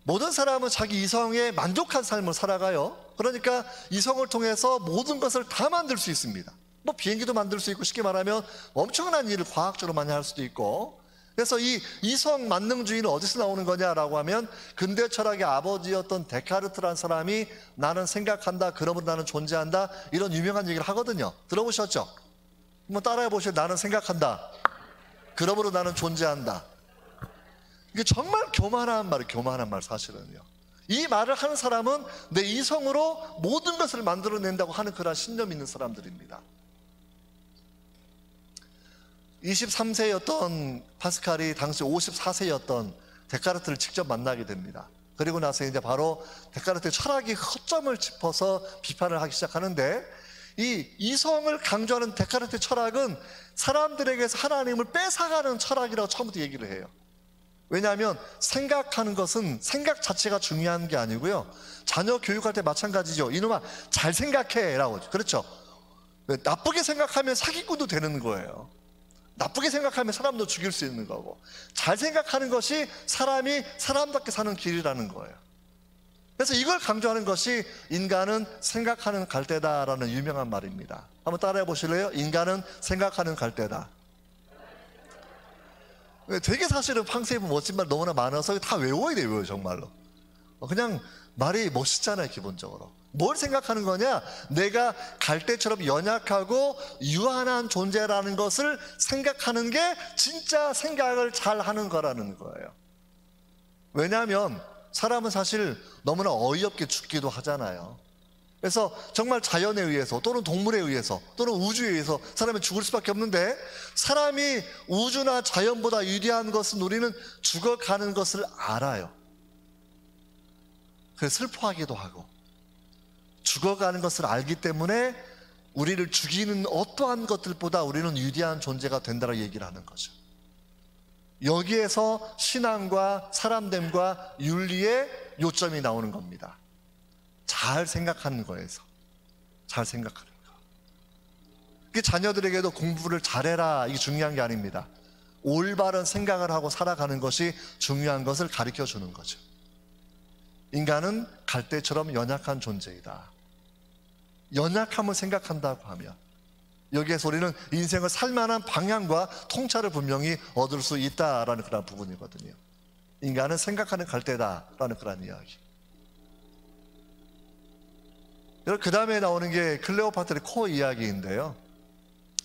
모든 사람은 자기 이성에 만족한 삶을 살아가요. 그러니까 이성을 통해서 모든 것을 다 만들 수 있습니다. 뭐 비행기도 만들 수 있고, 쉽게 말하면 엄청난 일을 과학적으로 많이 할 수도 있고. 그래서 이 이성 만능주의는 어디서 나오는 거냐라고 하면, 근대 철학의 아버지였던 데카르트라는 사람이 나는 생각한다, 그러므로 나는 존재한다, 이런 유명한 얘기를 하거든요. 들어보셨죠? 한번 따라해 보세요. 나는 생각한다, 그러므로 나는 존재한다. 이게 정말 교만한 말이에요. 교만한 말 사실은요. 이 말을 하는 사람은 내 이성으로 모든 것을 만들어낸다고 하는 그런 신념 있는 사람들입니다. 23세였던 파스칼이 당시 54세였던 데카르트를 직접 만나게 됩니다. 그리고 나서 이제 바로 데카르트의 철학이 허점을 짚어서 비판을 하기 시작하는데, 이 이성을 강조하는 데카르트의 철학은 사람들에게서 하나님을 뺏어가는 철학이라고 처음부터 얘기를 해요. 왜냐하면 생각하는 것은 생각 자체가 중요한 게 아니고요, 자녀 교육할 때 마찬가지죠. 이놈아 잘 생각해 라고. 그렇죠. 나쁘게 생각하면 사기꾼도 되는 거예요. 나쁘게 생각하면 사람도 죽일 수 있는 거고, 잘 생각하는 것이 사람이 사람답게 사는 길이라는 거예요. 그래서 이걸 강조하는 것이 인간은 생각하는 갈대다라는 유명한 말입니다. 한번 따라해 보실래요? 인간은 생각하는 갈대다. 되게 사실은 팡세이브 멋진 말 너무나 많아서 다 외워야 돼요, 정말로. 그냥 말이 멋있잖아요, 기본적으로. 뭘 생각하는 거냐? 내가 갈대처럼 연약하고 유한한 존재라는 것을 생각하는 게 진짜 생각을 잘 하는 거라는 거예요. 왜냐하면 사람은 사실 너무나 어이없게 죽기도 하잖아요. 그래서 정말 자연에 의해서 또는 동물에 의해서 또는 우주에 의해서 사람이 죽을 수밖에 없는데, 사람이 우주나 자연보다 유리한 것은 우리는 죽어가는 것을 알아요. 그래서 슬퍼하기도 하고, 죽어가는 것을 알기 때문에 우리를 죽이는 어떠한 것들보다 우리는 유리한 존재가 된다고 얘기를 하는 거죠. 여기에서 신앙과 사람됨과 윤리의 요점이 나오는 겁니다. 잘 생각하는 거에서. 잘 생각하는 거. 이게 자녀들에게도 공부를 잘해라, 이게 중요한 게 아닙니다. 올바른 생각을 하고 살아가는 것이 중요한 것을 가르쳐 주는 거죠. 인간은 갈대처럼 연약한 존재이다. 연약함을 생각한다고 하면 여기에서 우리는 인생을 살만한 방향과 통찰을 분명히 얻을 수 있다라는 그런 부분이거든요. 인간은 생각하는 갈대다라는 그런 이야기. 그 다음에 나오는 게 클레오파트라의 코어 이야기인데요,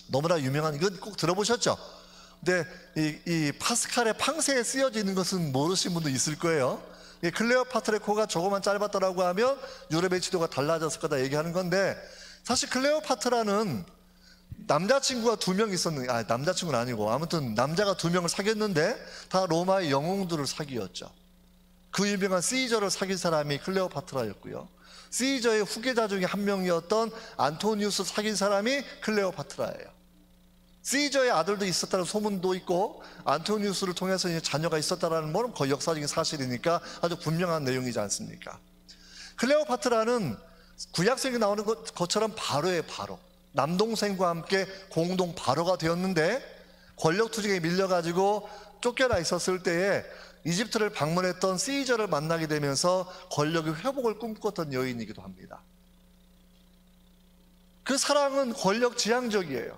너무나 유명한, 이건 꼭 들어보셨죠? 근데 이 파스칼의 팡세에 쓰여져 있는 것은 모르시는 분도 있을 거예요. 클레오파트라의 코가 조금만 짧았더라고 하면 유럽의 지도가 달라졌을 거다 얘기하는 건데, 사실 클레오파트라는 남자친구가 2명 있었는데, 남자친구는 아니고 아무튼 남자가 2명을 사귀었는데 다 로마의 영웅들을 사귀었죠. 그 유명한 시저를 사귄 사람이 클레오파트라였고요, 시저의 후계자 중에 한 명이었던 안토니우스 사귄 사람이 클레오파트라예요. 시저의 아들도 있었다는 소문도 있고, 안토니우스를 통해서 이제 자녀가 있었다는 건 거의 역사적인 사실이니까 아주 분명한 내용이지 않습니까? 클레오파트라는 구약성에 나오는 것처럼 바로예요, 바로. 남동생과 함께 공동 바로가 되었는데, 권력 투쟁에 밀려가지고 쫓겨나 있었을 때에 이집트를 방문했던 시저를 만나게 되면서 권력의 회복을 꿈꿨던 여인이기도 합니다. 그 사랑은 권력 지향적이에요.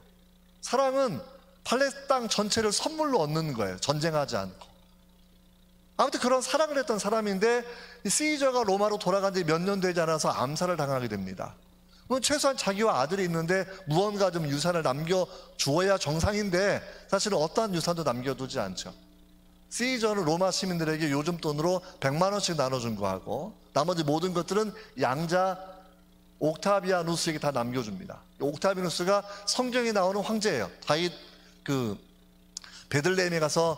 사랑은 팔레스타인 땅 전체를 선물로 얻는 거예요, 전쟁하지 않고. 아무튼 그런 사랑을 했던 사람인데, 시저가 로마로 돌아간 지 몇 년 되지 않아서 암살을 당하게 됩니다. 그럼 최소한 자기와 아들이 있는데 무언가 좀 유산을 남겨주어야 정상인데, 사실은 어떠한 유산도 남겨두지 않죠. 시저는 로마 시민들에게 요즘 돈으로 100만 원씩 나눠준 거하고, 나머지 모든 것들은 양자 옥타비아누스에게 다 남겨줍니다. 옥타비아누스가 성경에 나오는 황제예요. 다윗 베들레헴에 가서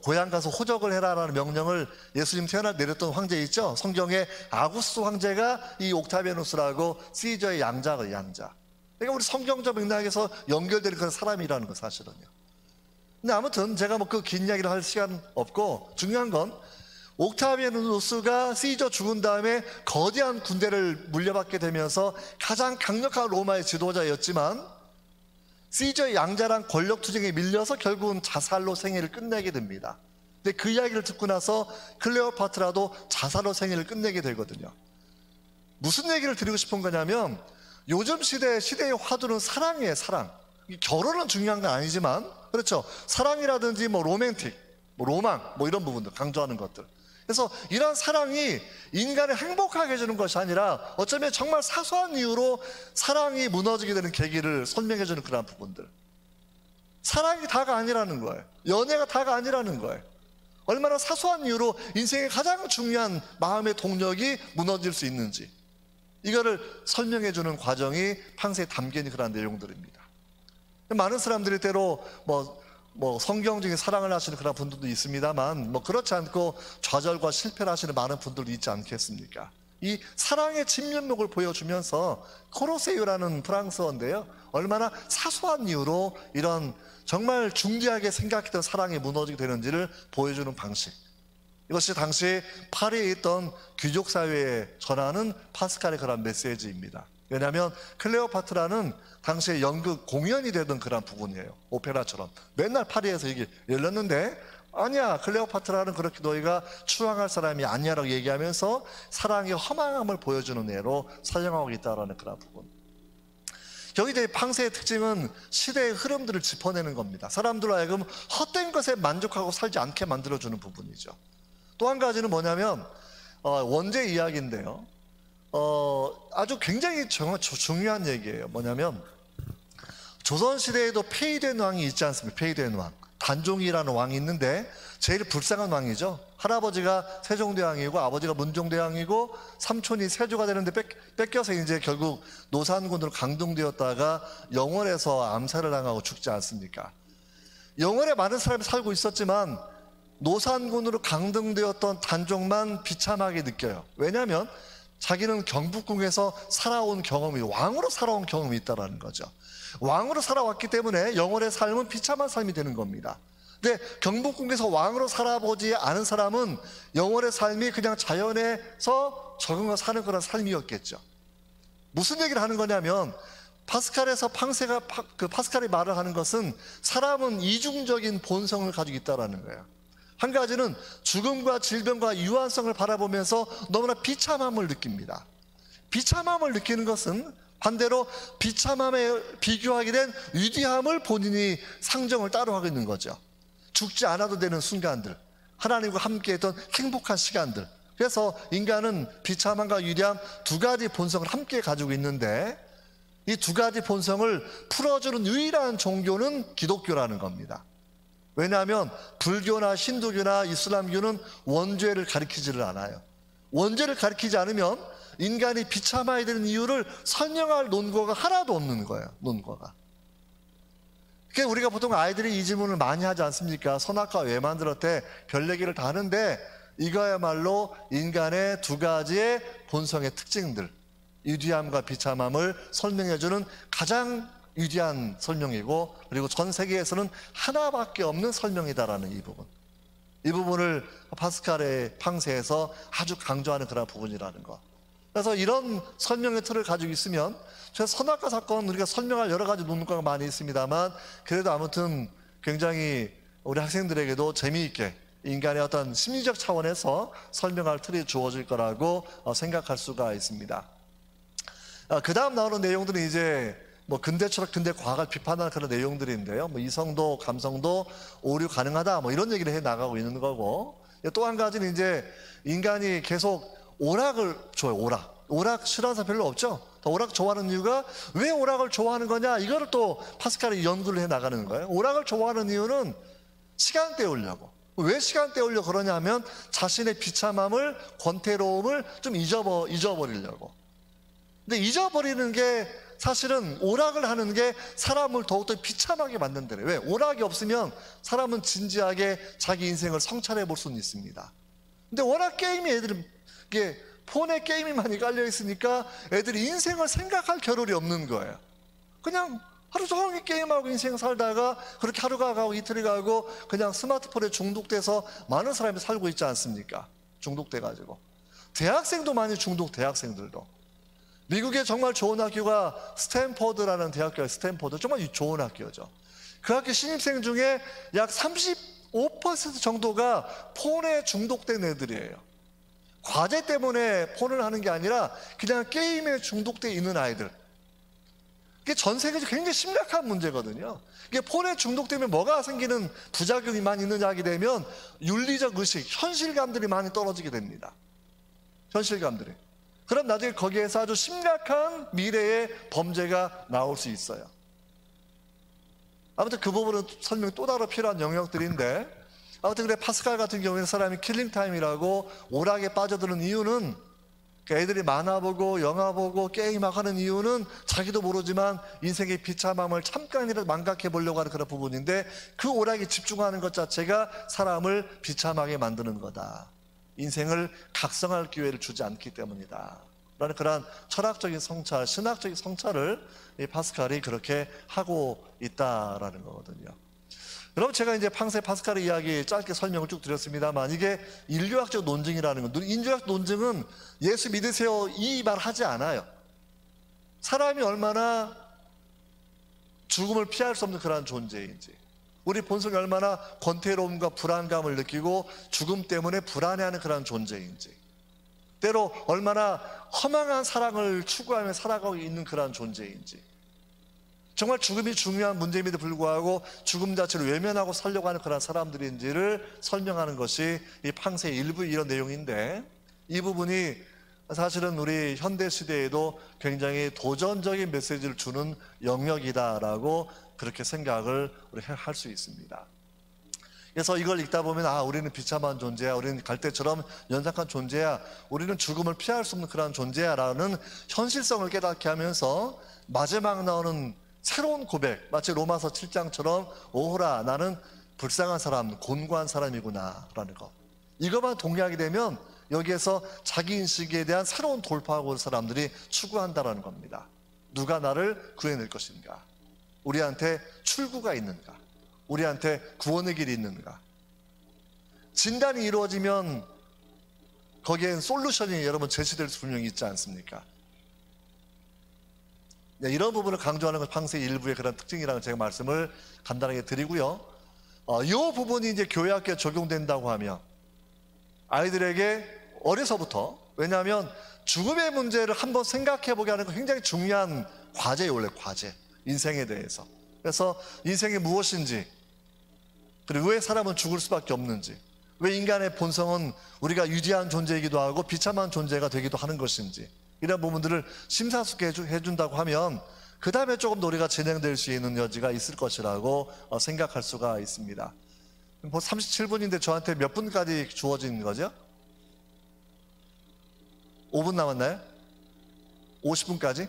고향 가서 호적을 해라라는 명령을 예수님 태어날 내렸던 황제 있죠. 성경에 아구스토 황제가 이 옥타비아누스라고 시저의 양자가 양자. 그러니까 우리 성경적 맥락에서 연결되는 그런 사람이라는 거 사실은요. 근데 아무튼 제가 그 긴 이야기를 할 시간 없고, 중요한 건 옥타비아누스가 시저 죽은 다음에 거대한 군대를 물려받게 되면서 가장 강력한 로마의 지도자였지만, 시저의 양자랑 권력 투쟁에 밀려서 결국은 자살로 생애를 끝내게 됩니다. 근데 그 이야기를 듣고 나서 클레오파트라도 자살로 생애를 끝내게 되거든요. 무슨 얘기를 드리고 싶은 거냐면, 요즘 시대의 화두는 사랑이에요, 사랑. 결혼은 중요한 건 아니지만, 그렇죠, 사랑이라든지 로맨틱, 로망, 이런 부분들 강조하는 것들. 그래서 이런 사랑이 인간을 행복하게 해주는 것이 아니라 어쩌면 정말 사소한 이유로 사랑이 무너지게 되는 계기를 설명해주는 그런 부분들. 사랑이 다가 아니라는 거예요. 연애가 다가 아니라는 거예요. 얼마나 사소한 이유로 인생의 가장 중요한 마음의 동력이 무너질 수 있는지, 이거를 설명해 주는 과정이 팡세에 담긴 그런 내용들입니다. 많은 사람들이 때로 성경 중에 사랑을 하시는 그런 분들도 있습니다만, 그렇지 않고 좌절과 실패를 하시는 많은 분들도 있지 않겠습니까? 이 사랑의 진면목을 보여주면서, 코로세유라는 프랑스어인데요, 얼마나 사소한 이유로 이런 정말 중대하게 생각했던 사랑이 무너지게 되는지를 보여주는 방식, 이것이 당시 파리에 있던 귀족 사회에 전하는 파스칼의 그런 메시지입니다. 왜냐하면 클레오파트라는 당시에 연극 공연이 되던 그런 부분이에요. 오페라처럼 맨날 파리에서 이게 열렸는데, 아니야, 클레오파트라는 그렇게 너희가 추앙할 사람이 아니야라고 얘기하면서 사랑의 허망함을 보여주는 예로 사용하고 있다는 그런 부분. 여기 이제 팡세의 특징은 시대의 흐름들을 짚어내는 겁니다. 사람들로 하여금 헛된 것에 만족하고 살지 않게 만들어주는 부분이죠. 또 한 가지는 뭐냐면 원죄 이야기인데요, 아주 굉장히 중요한 얘기예요. 뭐냐면 조선시대에도 폐위된 왕이 있지 않습니까? 폐위된 왕, 단종이라는 왕이 있는데 제일 불쌍한 왕이죠. 할아버지가 세종대왕이고 아버지가 문종대왕이고 삼촌이 세조가 되는데 뺏겨서 이제 결국 노산군으로 강동되었다가 영월에서 암살을 당하고 죽지 않습니까? 영월에 많은 사람이 살고 있었지만 노산군으로 강등되었던 단종만 비참하게 느껴요. 왜냐하면 자기는 경복궁에서 살아온 경험이, 왕으로 살아온 경험이 있다는 거죠. 왕으로 살아왔기 때문에 영월의 삶은 비참한 삶이 되는 겁니다. 근데 경복궁에서 왕으로 살아보지 않은 사람은 영월의 삶이 그냥 자연에서 적응해서 사는 그런 삶이었겠죠. 무슨 얘기를 하는 거냐면, 파스칼에서 팡세가 파스칼이 말을 하는 것은 사람은 이중적인 본성을 가지고 있다는 거예요. 한 가지는 죽음과 질병과 유한성을 바라보면서 너무나 비참함을 느낍니다. 비참함을 느끼는 것은 반대로 비참함에 비교하게 된 위대함을 본인이 상정을 따로 하고 있는 거죠. 죽지 않아도 되는 순간들, 하나님과 함께 했던 행복한 시간들. 그래서 인간은 비참함과 위대함 두 가지 본성을 함께 가지고 있는데, 이 두 가지 본성을 풀어주는 유일한 종교는 기독교라는 겁니다. 왜냐하면 불교나 힌두교나 이슬람교는 원죄를 가리키지를 않아요. 원죄를 가리키지 않으면 인간이 비참해야 되는 이유를 설명할 논거가 하나도 없는 거예요. 논거가. 그러니까 우리가 보통 아이들이 이 질문을 많이 하지 않습니까? 선악과 왜 만들었대? 별 얘기를 다 하는데, 이거야말로 인간의 두 가지의 본성의 특징들, 위대함과 비참함을 설명해주는 가장 위대한 설명이고, 그리고 전 세계에서는 하나밖에 없는 설명이다라는 이 부분, 이 부분을 파스칼의 팡세에서 아주 강조하는 그런 부분이라는 것. 그래서 이런 설명의 틀을 가지고 있으면, 선악과 사건 우리가 설명할 여러 가지 논문가가 많이 있습니다만, 그래도 아무튼 굉장히 우리 학생들에게도 재미있게 인간의 어떤 심리적 차원에서 설명할 틀이 주어질 거라고 생각할 수가 있습니다. 그 다음 나오는 내용들은 이제 근대 철학, 근대 과학을 비판하는 그런 내용들인데요, 이성도 감성도 오류 가능하다, 이런 얘기를 해 나가고 있는 거고, 또 한 가지는 이제 인간이 계속 오락을 좋아해요. 오락 싫어하는 사람 별로 없죠. 오락 좋아하는 이유가, 왜 오락을 좋아하는 거냐, 이거를 또 파스칼이 연구를 해 나가는 거예요. 오락을 좋아하는 이유는 시간 때우려고. 왜 시간 때우려고 그러냐면 자신의 비참함을, 권태로움을 좀 잊어버리려고. 근데 잊어버리는 게, 사실은 오락을 하는 게 사람을 더욱더 비참하게 만든대요. 왜? 오락이 없으면 사람은 진지하게 자기 인생을 성찰해 볼 수는 있습니다. 근데 워낙 게임이 이게 폰에 게임이 많이 깔려 있으니까 애들이 인생을 생각할 겨를이 없는 거예요. 그냥 하루 종일 게임하고 인생 살다가 그렇게 하루가 가고 이틀이 가고 그냥 스마트폰에 중독돼서 많은 사람이 살고 있지 않습니까? 중독돼가지고. 대학생도 많이 중독, 대학생들도. 미국의 정말 좋은 학교가 스탠포드라는 대학교예요. 스탠포드 정말 좋은 학교죠. 그 학교 신입생 중에 약 35% 정도가 폰에 중독된 애들이에요. 과제 때문에 폰을 하는 게 아니라 그냥 게임에 중독돼 있는 아이들. 이게 전 세계적으로 굉장히 심각한 문제거든요. 이게 폰에 중독되면 뭐가 생기는 부작용이 많이 있느냐 하게 되면 윤리적 의식, 현실감들이 많이 떨어지게 됩니다. 현실감들이. 그럼 나중에 거기에서 아주 심각한 미래의 범죄가 나올 수 있어요. 아무튼 그 부분은 설명이 또 따로 필요한 영역들인데, 아무튼 그래 파스칼 같은 경우에는 사람이 킬링타임이라고 오락에 빠져드는 이유는, 애들이 만화 보고 영화 보고 게임하고 하는 이유는 자기도 모르지만 인생의 비참함을 잠깐이라도 망각해 보려고 하는 그런 부분인데, 그 오락에 집중하는 것 자체가 사람을 비참하게 만드는 거다. 인생을 각성할 기회를 주지 않기 때문이다 라는 그런 철학적인 성찰, 신학적인 성찰을 이 파스칼이 그렇게 하고 있다라는 거거든요. 여러분, 제가 이제 팡세 파스칼의 이야기 짧게 설명을 쭉 드렸습니다만, 이게 인류학적 논증이라는 건, 인류학 논증은 예수 믿으세요 이 말 하지 않아요. 사람이 얼마나 죽음을 피할 수 없는 그러한 존재인지, 우리 본성이 얼마나 권태로움과 불안감을 느끼고 죽음 때문에 불안해하는 그러한 존재인지, 때로 얼마나 허망한 사랑을 추구하며 살아가고 있는 그러한 존재인지, 정말 죽음이 중요한 문제임에도 불구하고 죽음 자체를 외면하고 살려고 하는 그런 사람들인지를 설명하는 것이 이 팡세의 일부 이런 내용인데, 이 부분이 사실은 우리 현대 시대에도 굉장히 도전적인 메시지를 주는 영역이다라고 그렇게 생각을 우리 할 수 있습니다. 그래서 이걸 읽다 보면, 아, 우리는 비참한 존재야, 우리는 갈대처럼 연약한 존재야, 우리는 죽음을 피할 수 없는 그런 존재야 라는 현실성을 깨닫게 하면서 마지막 나오는 새로운 고백, 마치 로마서 7장처럼 오호라, 나는 불쌍한 사람, 곤고한 사람이구나 라는 것, 이것만 동의하게 되면 여기에서 자기 인식에 대한 새로운 돌파구를 사람들이 추구한다는 겁니다. 누가 나를 구해낼 것인가, 우리한테 출구가 있는가, 우리한테 구원의 길이 있는가. 진단이 이루어지면 거기엔 솔루션이 여러분 제시될 수 분명히 있지 않습니까? 네, 이런 부분을 강조하는 것 팡세 일부의 그런 특징이라는 제가 말씀을 간단하게 드리고요. 이 부분이 이제 교회학교에 적용된다고 하면 아이들에게 어려서부터, 왜냐하면 죽음의 문제를 한번 생각해 보게 하는 건 굉장히 중요한 과제예요. 원래 과제, 인생에 대해서. 그래서 인생이 무엇인지, 그리고 왜 사람은 죽을 수밖에 없는지, 왜 인간의 본성은 우리가 유지한 존재이기도 하고 비참한 존재가 되기도 하는 것인지, 이런 부분들을 심사숙고해 준다고 하면 그 다음에 조금 더 우리가 진행될 수 있는 여지가 있을 것이라고 생각할 수가 있습니다. 37분인데 저한테 몇 분까지 주어진 거죠? 5분 남았나요? 50분까지?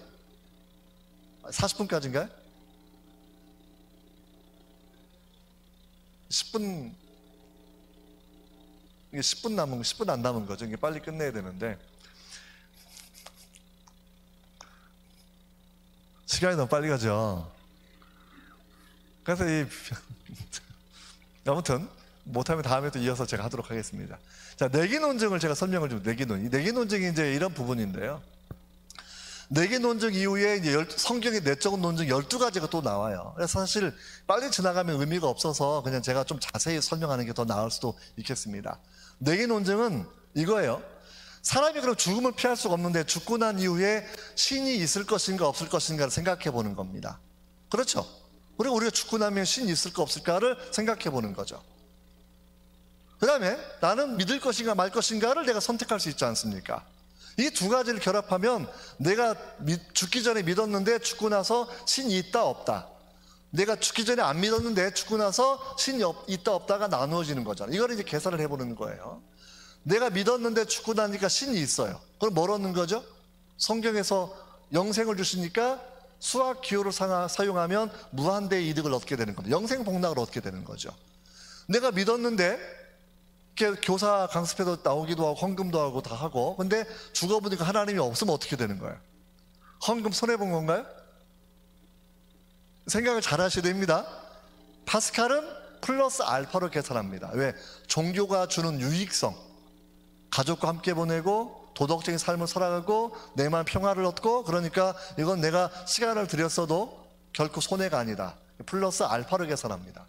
40분까지인가요? 10분, 이게 10분 남은, 10분 안 남은 거죠. 이게 빨리 끝내야 되는데 시간이 너무 빨리 가죠. 그래서 아무튼 못하면 다음에 또 이어서 제가 하도록 하겠습니다. 자, 내기 논증을 제가 설명을 좀, 이 내기 논증이 이제 이런 부분인데요. 내기 논증 이후에 이제 성경의 내적 논증 12가지가 또 나와요. 그래서 사실 빨리 지나가면 의미가 없어서 그냥 제가 좀 자세히 설명하는 게 더 나을 수도 있겠습니다. 내기 논증은 이거예요. 사람이 그럼 죽음을 피할 수가 없는데 죽고 난 이후에 신이 있을 것인가 없을 것인가를 생각해 보는 겁니다. 그렇죠? 우리가 죽고 나면 신이 있을까 없을까를 생각해 보는 거죠. 그 다음에 나는 믿을 것인가 말 것인가를 내가 선택할 수 있지 않습니까? 이 두 가지를 결합하면 내가 죽기 전에 믿었는데 죽고 나서 신이 있다 없다, 내가 죽기 전에 안 믿었는데 죽고 나서 신이 있다 없다가 나누어지는 거잖아요. 이걸 이제 계산을 해보는 거예요. 내가 믿었는데 죽고 나니까 신이 있어요. 그럼 뭘 얻는 거죠? 성경에서 영생을 주시니까 수학 기호를 사용하면 무한대의 이득을 얻게 되는 겁니다. 영생 복락을 얻게 되는 거죠. 내가 믿었는데 교사 강습회도 나오기도 하고 헌금도 하고 다 하고, 근데 죽어보니까 하나님이 없으면 어떻게 되는 거예요? 헌금 손해본 건가요? 생각을 잘 하셔야 됩니다. 파스칼은 플러스 알파로 계산합니다. 왜? 종교가 주는 유익성, 가족과 함께 보내고 도덕적인 삶을 살아가고 내 마음 평화를 얻고, 그러니까 이건 내가 시간을 들였어도 결코 손해가 아니다. 플러스 알파로 계산합니다.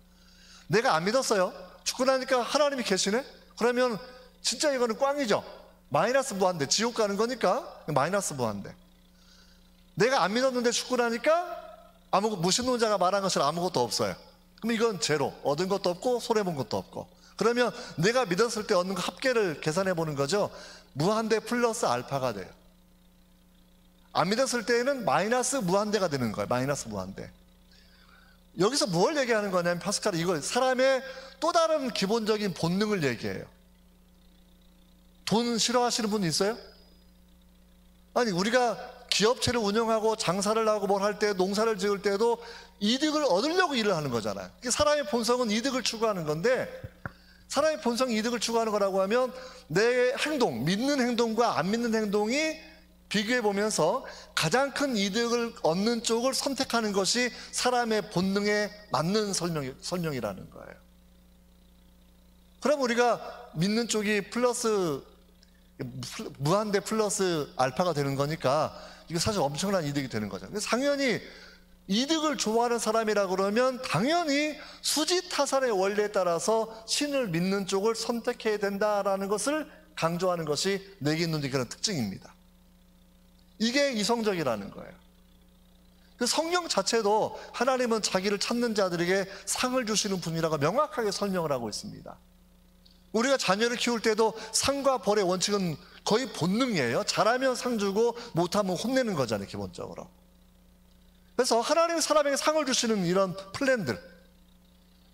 내가 안 믿었어요. 죽고 나니까 하나님이 계시네? 그러면 진짜 이거는 꽝이죠. 마이너스 무한대, 지옥 가는 거니까 마이너스 무한대. 내가 안 믿었는데 죽고 나니까 무신론자가 말한 것처럼 아무것도 없어요. 그럼 이건 제로, 얻은 것도 없고 손해본 것도 없고. 그러면 내가 믿었을 때 얻는 거 합계를 계산해 보는 거죠. 무한대 플러스 알파가 돼요. 안 믿었을 때에는 마이너스 무한대가 되는 거예요. 마이너스 무한대. 여기서 뭘 얘기하는 거냐면 파스칼이 이걸 사람의 또 다른 기본적인 본능을 얘기해요. 돈 싫어하시는 분 있어요? 아니, 우리가 기업체를 운영하고 장사를 하고 뭘 할 때, 농사를 지을 때도 이득을 얻으려고 일을 하는 거잖아요. 사람의 본성은 이득을 추구하는 건데, 사람의 본성이 이득을 추구하는 거라고 하면 내 행동, 믿는 행동과 안 믿는 행동이 비교해 보면서 가장 큰 이득을 얻는 쪽을 선택하는 것이 사람의 본능에 맞는 설명이라는 거예요. 그럼 우리가 믿는 쪽이 플러스 무한대 플러스 알파가 되는 거니까 이거 사실 엄청난 이득이 되는 거죠. 그래서 당연히 이득을 좋아하는 사람이라 그러면 당연히 수지타산의 원리에 따라서 신을 믿는 쪽을 선택해야 된다라는 것을 강조하는 것이 내기논의 그런 특징입니다. 이게 이성적이라는 거예요. 그 성령 자체도 하나님은 자기를 찾는 자들에게 상을 주시는 분이라고 명확하게 설명을 하고 있습니다. 우리가 자녀를 키울 때도 상과 벌의 원칙은 거의 본능이에요. 잘하면 상 주고 못하면 혼내는 거잖아요, 기본적으로. 그래서 하나님이 사람에게 상을 주시는 이런 플랜들,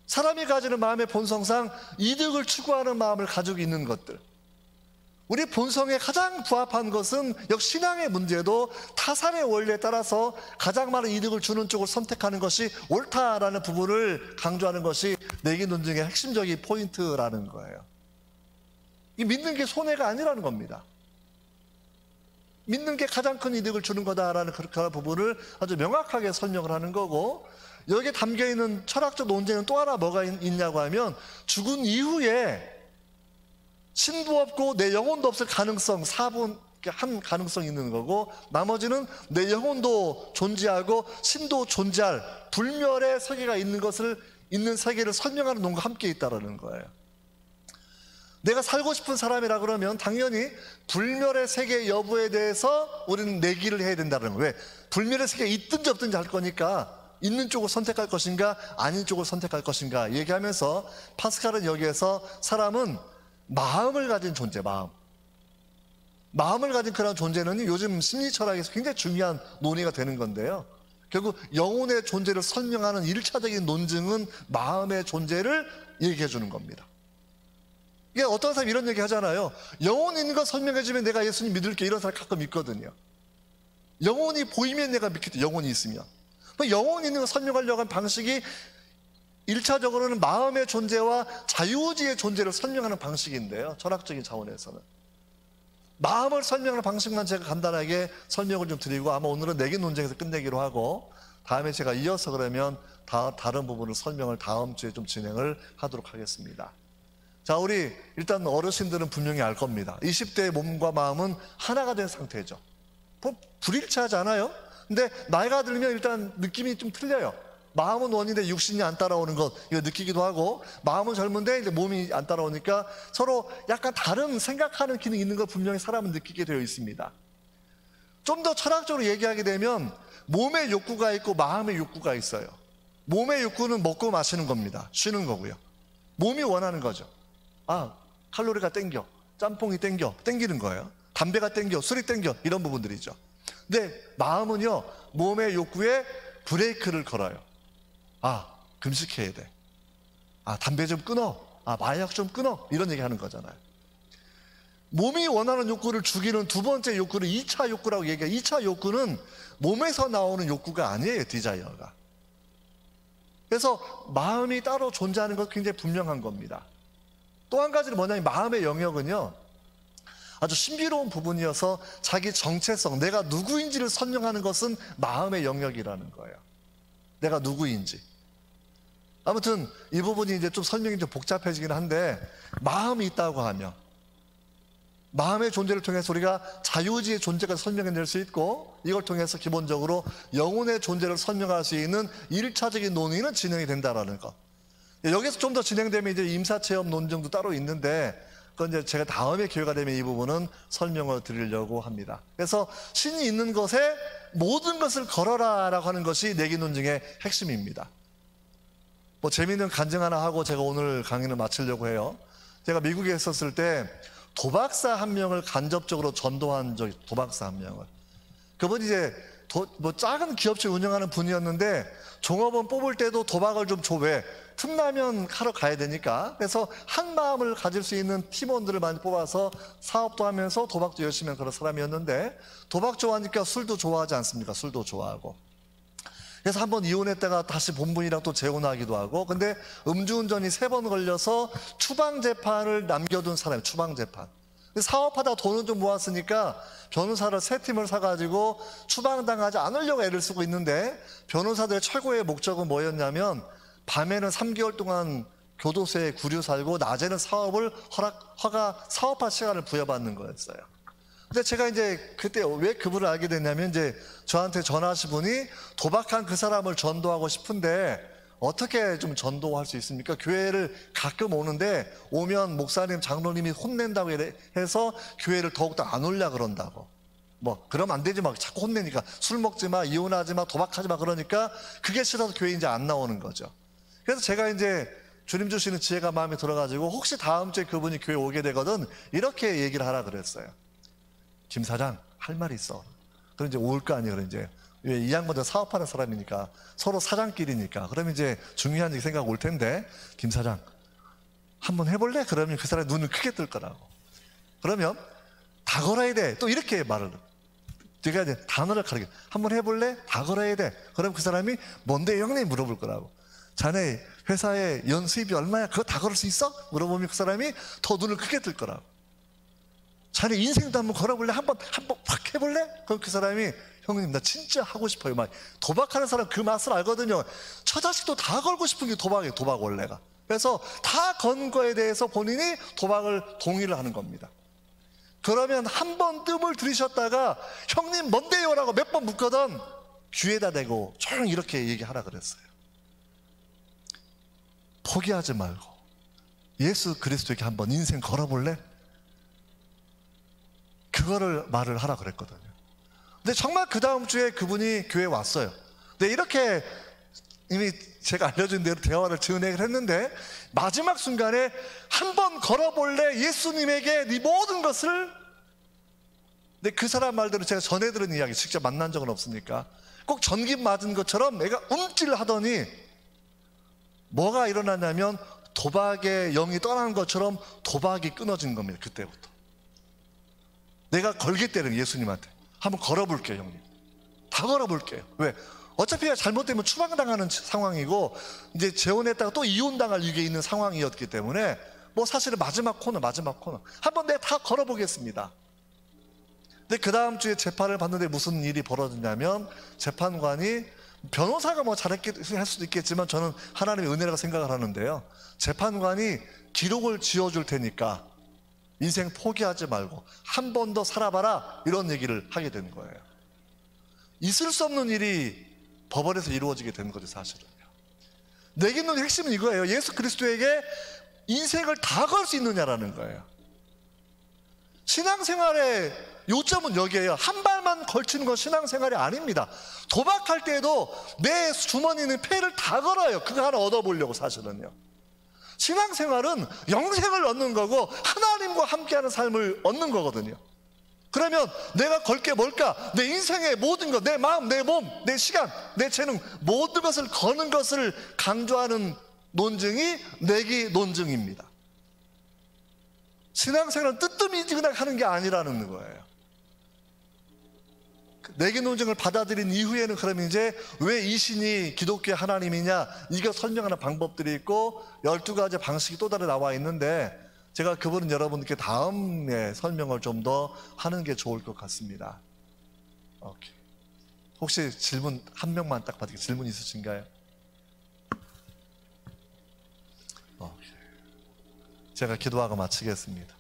사람이 가지는 마음의 본성상 이득을 추구하는 마음을 가지고 있는 것들, 우리 본성에 가장 부합한 것은 역시 신앙의 문제도 타산의 원리에 따라서 가장 많은 이득을 주는 쪽을 선택하는 것이 옳다라는 부분을 강조하는 것이 내기논증의 핵심적인 포인트라는 거예요. 이 믿는 게 손해가 아니라는 겁니다. 믿는 게 가장 큰 이득을 주는 거다라는 그런 부분을 아주 명확하게 설명을 하는 거고, 여기에 담겨있는 철학적 논쟁은 또 하나 뭐가 있냐고 하면 죽은 이후에 신도 없고 내 영혼도 없을 가능성, 한 가능성이 있는 거고, 나머지는 내 영혼도 존재하고 신도 존재할 불멸의 세계가 있는 세계를 설명하는 논과 함께 있다는 거예요. 내가 살고 싶은 사람이라 그러면 당연히 불멸의 세계 여부에 대해서 우리는 내기를 해야 된다는 거예요. 왜? 불멸의 세계가 있든지 없든지 할 거니까 있는 쪽을 선택할 것인가 아닌 쪽을 선택할 것인가 얘기하면서 파스칼은 여기에서 사람은 마음을 가진 존재, 마음을 가진 그런 존재는 요즘 심리 철학에서 굉장히 중요한 논의가 되는 건데요, 결국 영혼의 존재를 설명하는 1차적인 논증은 마음의 존재를 얘기해 주는 겁니다. 이게 어떤 사람이 이런 얘기 하잖아요. 영혼 있는 거 설명해주면 내가 예수님 믿을게, 이런 사람 가끔 있거든요. 영혼이 보이면 내가 믿겠다, 영혼이 있으면. 영혼 있는 거 설명하려고 하는 방식이 1차적으로는 마음의 존재와 자유의지의 존재를 설명하는 방식인데요, 철학적인 차원에서는. 마음을 설명하는 방식만 제가 간단하게 설명을 좀 드리고, 아마 오늘은 내기 논쟁에서 끝내기로 하고, 다음에 제가 이어서 그러면 다른 부분을 설명을 다음 주에 좀 진행을 하도록 하겠습니다. 자, 우리 일단 어르신들은 분명히 알 겁니다. 20대의 몸과 마음은 하나가 된 상태죠. 불일치하지 않아요? 근데 나이가 들면 일단 느낌이 좀 틀려요. 마음은 원인데 육신이 안 따라오는 것, 이거 느끼기도 하고, 마음은 젊은데 이제 몸이 안 따라오니까 서로 약간 다른 생각하는 기능이 있는 걸 분명히 사람은 느끼게 되어 있습니다. 좀 더 철학적으로 얘기하게 되면 몸의 욕구가 있고 마음의 욕구가 있어요. 몸의 욕구는 먹고 마시는 겁니다. 쉬는 거고요. 몸이 원하는 거죠. 칼로리가 땡겨, 짬뽕이 땡기는 거예요. 담배가 땡겨, 술이 땡겨, 이런 부분들이죠. 근데 마음은요, 몸의 욕구에 브레이크를 걸어요. 금식해야 돼. 담배 좀 끊어. 마약 좀 끊어. 이런 얘기 하는 거잖아요. 몸이 원하는 욕구를 죽이는 두 번째 욕구를 2차 욕구라고 얘기해요. 2차 욕구는 몸에서 나오는 욕구가 아니에요, 디자이어가. 그래서 마음이 따로 존재하는 것 굉장히 분명한 겁니다. 또 한 가지는 뭐냐면 마음의 영역은요, 아주 신비로운 부분이어서 자기 정체성, 내가 누구인지를 설명하는 것은 마음의 영역이라는 거예요. 내가 누구인지. 아무튼 이 부분이 이제 좀 설명이 좀 복잡해지긴 한데, 마음이 있다고 하면 마음의 존재를 통해서 우리가 자유의지의 존재가 설명해낼 수 있고, 이걸 통해서 기본적으로 영혼의 존재를 설명할 수 있는 1차적인 논의는 진행이 된다라는 것. 여기서 좀 더 진행되면 이제 임사체험 논증도 따로 있는데, 그건 이제 제가 다음에 기회가 되면 이 부분은 설명을 드리려고 합니다. 그래서 신이 있는 것에 모든 것을 걸어라라고 하는 것이 내기 논증의 핵심입니다. 재미있는 간증 하나 하고 제가 오늘 강의를 마치려고 해요. 제가 미국에 있었을 때 도박사 한 명을 간접적으로 전도한 적이, 도박사 한 명을. 그분이 이제 뭐 작은 기업체 운영하는 분이었는데 종업원 뽑을 때도 도박을 좀 줘. 왜? 틈나면 하러 가야 되니까. 그래서 한 마음을 가질 수 있는 팀원들을 많이 뽑아서 사업도 하면서 도박도 열심히 하는 그런 사람이었는데, 도박 좋아하니까 술도 좋아하지 않습니까? 술도 좋아하고. 그래서 한번 이혼했다가 다시 본분이랑 또 재혼하기도 하고. 근데 음주운전이 3번 걸려서 추방재판을 남겨둔 사람이에요. 추방재판. 사업하다 돈은 좀 모았으니까 변호사를 3팀을 사가지고 추방당하지 않으려고 애를 쓰고 있는데, 변호사들의 최고의 목적은 뭐였냐면 밤에는 3개월 동안 교도소에 구류 살고 낮에는 사업을 사업할 시간을 부여받는 거였어요. 근데 제가 이제 그때 왜 그분을 알게 됐냐면, 이제 저한테 전화하신 분이 도박한 그 사람을 전도하고 싶은데 어떻게 좀 전도할 수 있습니까? 교회를 가끔 오는데 오면 목사님, 장로님이 혼낸다고 해서 교회를 더욱더 안 오려 그런다고. 뭐 그러면 안 되지, 막 자꾸 혼내니까. 술 먹지 마, 이혼하지 마, 도박하지 마, 그러니까 그게 싫어서 교회 이제 안 나오는 거죠. 그래서 제가 이제 주님 주시는 지혜가 마음에 들어가지고, 혹시 다음 주에 그분이 교회 오게 되거든 이렇게 얘기를 하라 그랬어요. 김 사장, 할 말이 있어. 그럼 이제 올 거 아니에요. 이제 왜, 이 양반도 사업하는 사람이니까, 서로 사장끼리니까. 그러면 이제 중요한 생각 올 텐데, 김 사장 한번 해볼래? 그러면 그 사람이 눈을 크게 뜰 거라고. 그러면 다 걸어야 돼. 또 이렇게 말을. 제가 이제 단어를 가르쳐. 한번 해볼래? 다 걸어야 돼. 그럼 그 사람이 뭔데 형님? 물어볼 거라고. 자네 회사에 연 수입이 얼마야? 그거 다 걸을 수 있어? 물어보면 그 사람이 더 눈을 크게 뜰 거라고. 자네 인생도 한번 걸어볼래? 한번 확 해볼래? 그럼 그 사람이, 형님 나 진짜 하고 싶어요. 막 도박하는 사람 그 맛을 알거든요. 처자식도 다 걸고 싶은 게 도박이에요. 도박 원래가. 그래서 다 건 거에 대해서 본인이 도박을 동의를 하는 겁니다. 그러면 한 번 뜸을 들이셨다가 형님 뭔데요? 라고 몇 번 묻거든 귀에다 대고 조용히 이렇게 얘기하라 그랬어요. 포기하지 말고 예수 그리스도에게 한번 인생 걸어볼래? 그거를 말을 하라 그랬거든요. 근데 정말 그 다음 주에 그분이 교회에 왔어요. 근데 이렇게 이미 제가 알려준 대로 대화를 진행을 했는데, 마지막 순간에 한번 걸어볼래? 예수님에게 네 모든 것을. 근데 그 사람 말대로 제가 전해 들은 이야기, 직접 만난 적은 없으니까 꼭 전기 맞은 것처럼 내가 움찔하더니 뭐가 일어났냐면, 도박의 영이 떠나는 것처럼 도박이 끊어진 겁니다. 그때부터. 내가 걸겠다는 예수님한테 한번 걸어볼게요. 형님 다 걸어볼게요. 왜? 어차피 잘못되면 추방당하는 상황이고, 이제 재혼했다가 또 이혼당할 위기에 있는 상황이었기 때문에 뭐 사실은 마지막 코너 한번 내가 다 걸어보겠습니다. 근데 그 다음 주에 재판을 받는데 무슨 일이 벌어졌냐면, 재판관이, 변호사가 뭐 잘할 수도 있겠지만 저는 하나님의 은혜라고 생각을 하는데요, 재판관이 기록을 지어줄 테니까 인생 포기하지 말고 한 번 더 살아봐라, 이런 얘기를 하게 된 거예요. 있을 수 없는 일이 법원에서 이루어지게 된 거죠. 사실은요. 내게 있는 핵심은 이거예요. 예수 그리스도에게 인생을 다 걸 수 있느냐라는 거예요. 신앙생활의 요점은 여기에요. 한 발만 걸치는 건 신앙생활이 아닙니다. 도박할 때에도 내 주머니는 패를 다 걸어요. 그거 하나 얻어보려고. 사실은요, 신앙생활은 영생을 얻는 거고 하나님과 함께하는 삶을 얻는 거거든요. 그러면 내가 걸 게 뭘까? 내 인생의 모든 것, 내 마음, 내 몸, 내 시간, 내 재능, 모든 것을 거는 것을 강조하는 논증이 내기 논증입니다. 신앙생활은 뜨뜻미지근하게 하는 게 아니라는 거예요. 내기 논증을 받아들인 이후에는 그럼 이제 왜 이 신이 기독교의 하나님이냐, 이거 설명하는 방법들이 있고 12가지 방식이 또 다르게 나와 있는데, 제가 그분은 여러분께 다음에 설명을 좀 더 하는 게 좋을 것 같습니다. 오케이. 혹시 질문 한 명만 딱 받을게요. 질문 있으신가요? 오케이. 제가 기도하고 마치겠습니다.